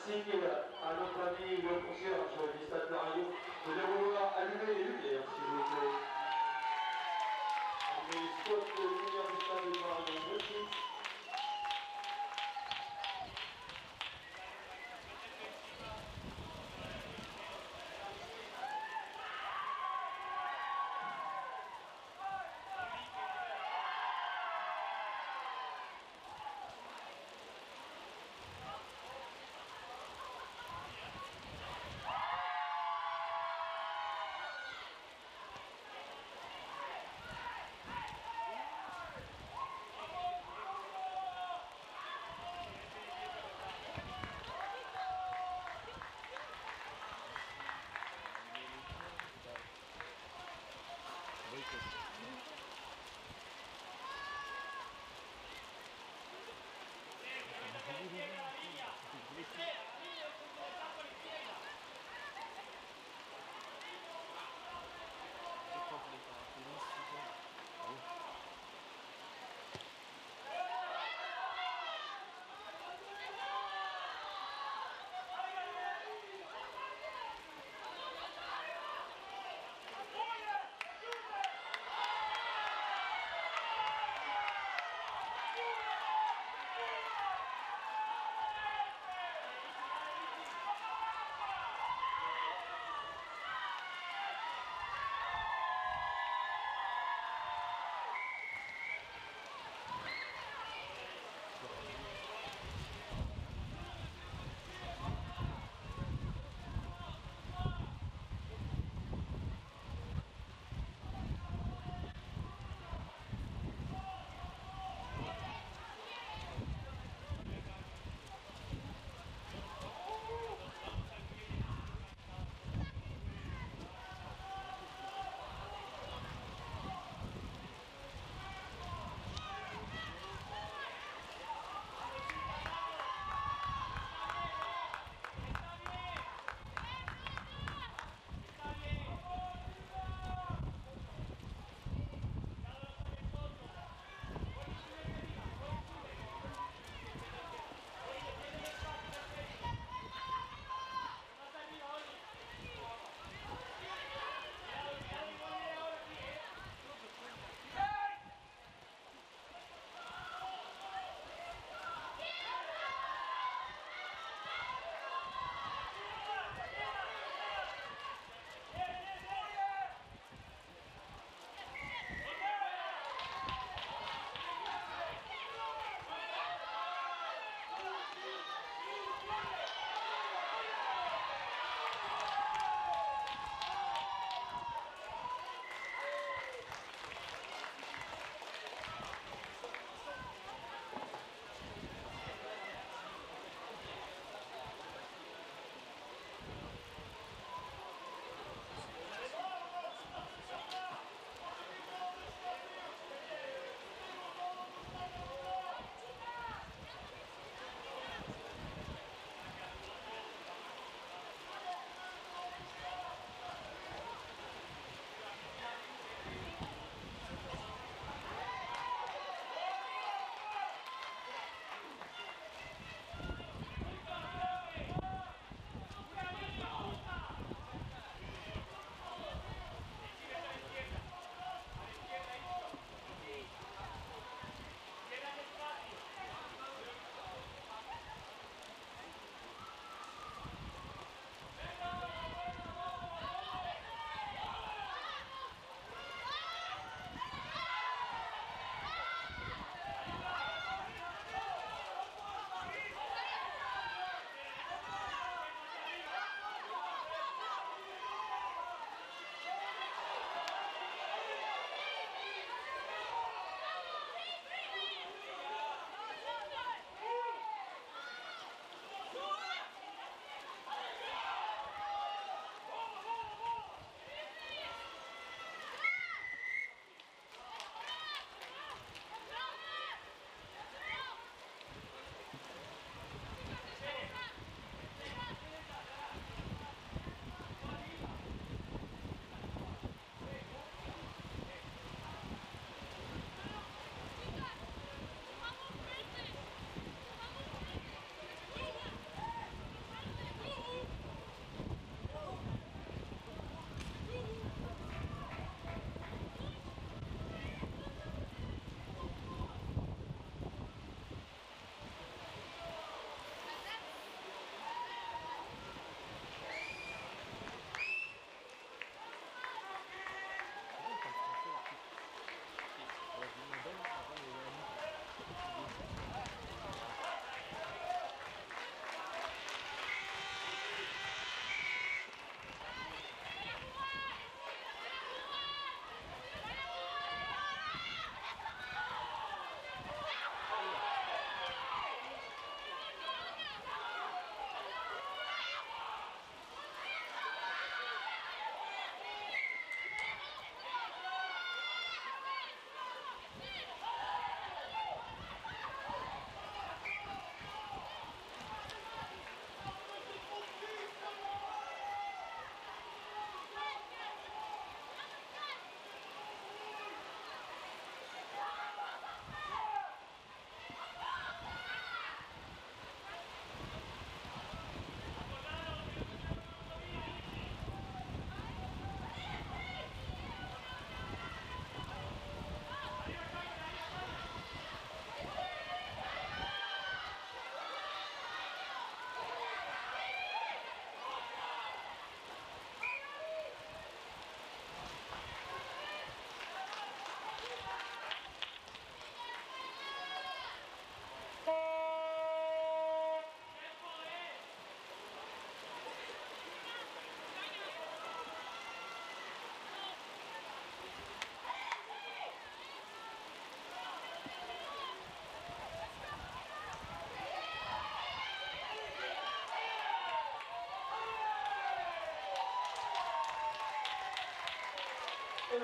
signe à notre ami le concierge du stade Dario de bien vouloir allumer les lumières, s'il vous plaît. Allumer les spots de lumière du stade Dario de suite.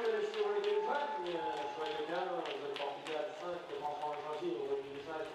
laissé rouler les fans, mais je voyais bien, vous êtes porté à 5, que François a choisi, vous voyez du message.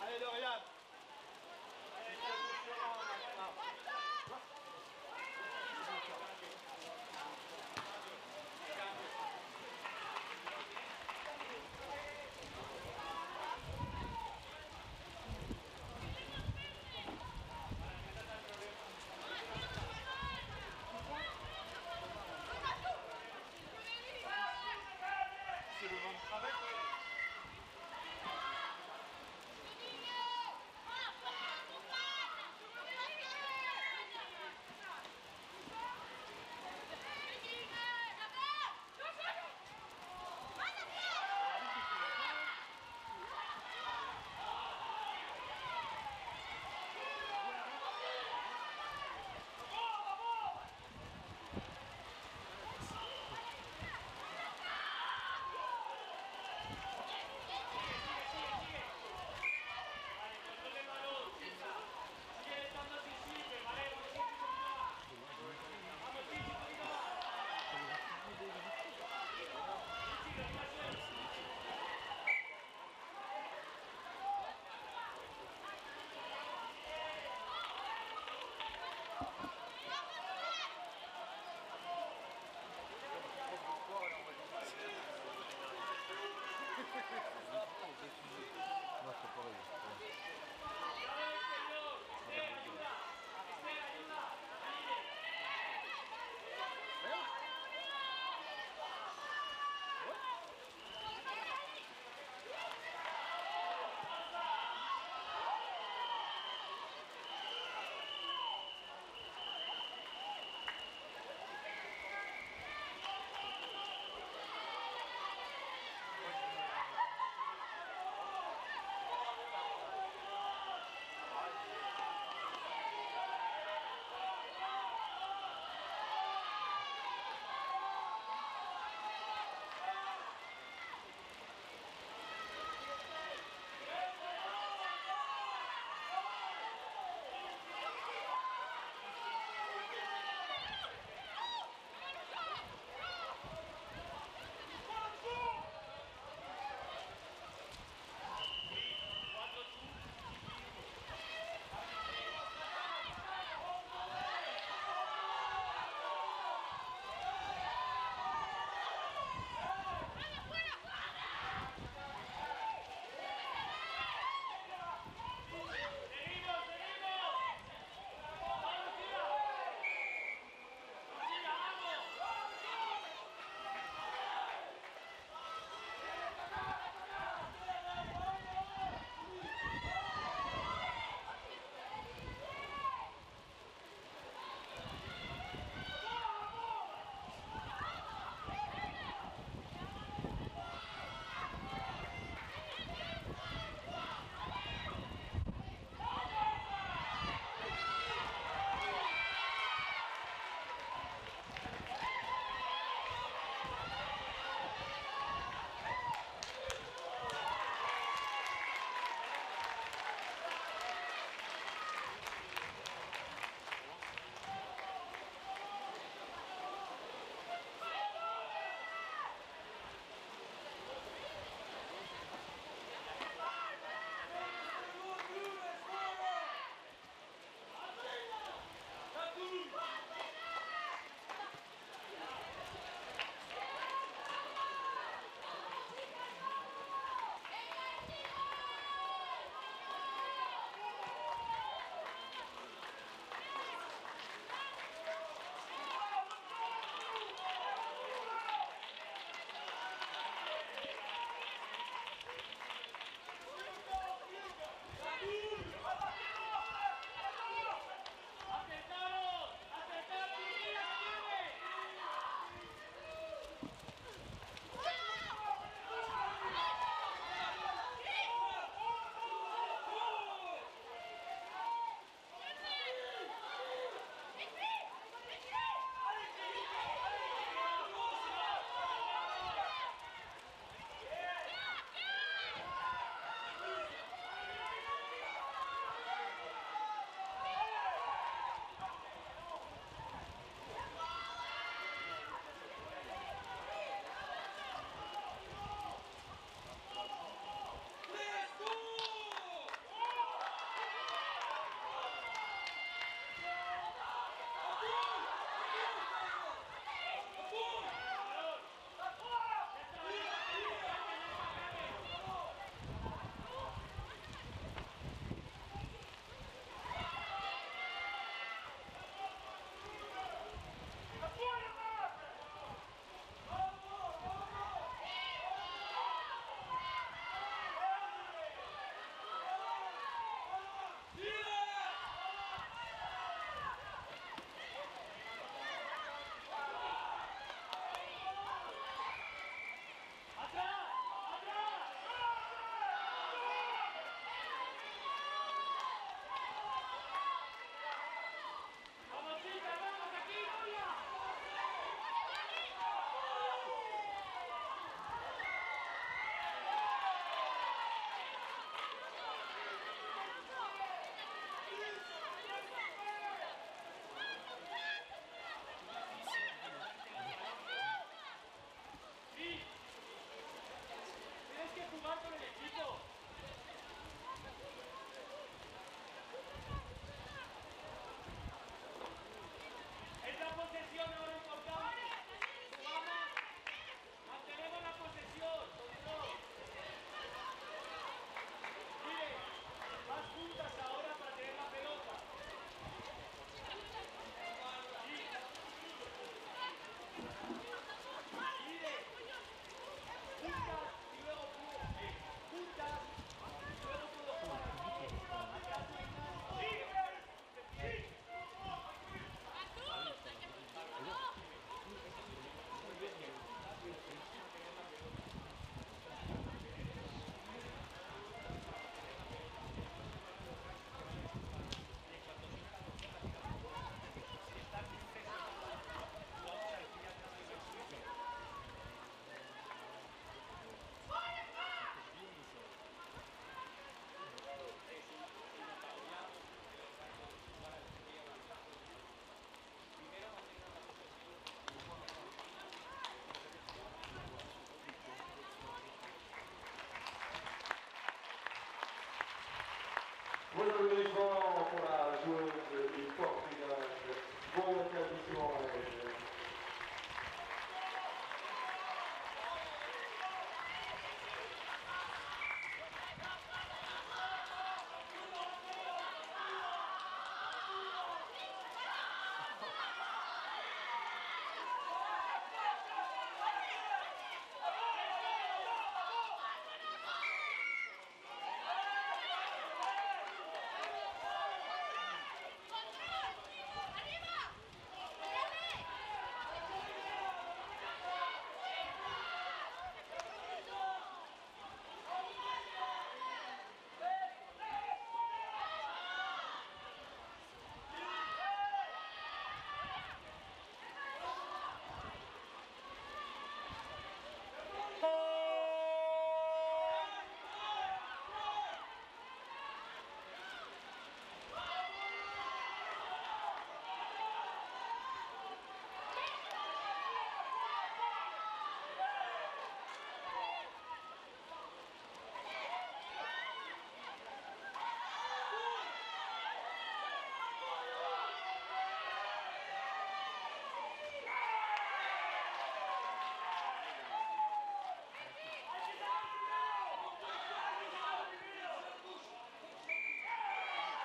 Allez, Dorian.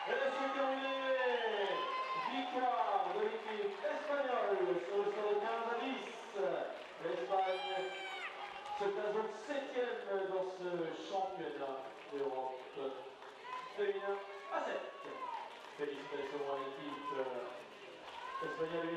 Et c'est terminé. Victoire de l'équipe espagnole sur le score de 15 à 10. L'Espagne se place donc 7e dans ce championnat d'Europe féminin à 7. Félicitations à l'équipe espagnole.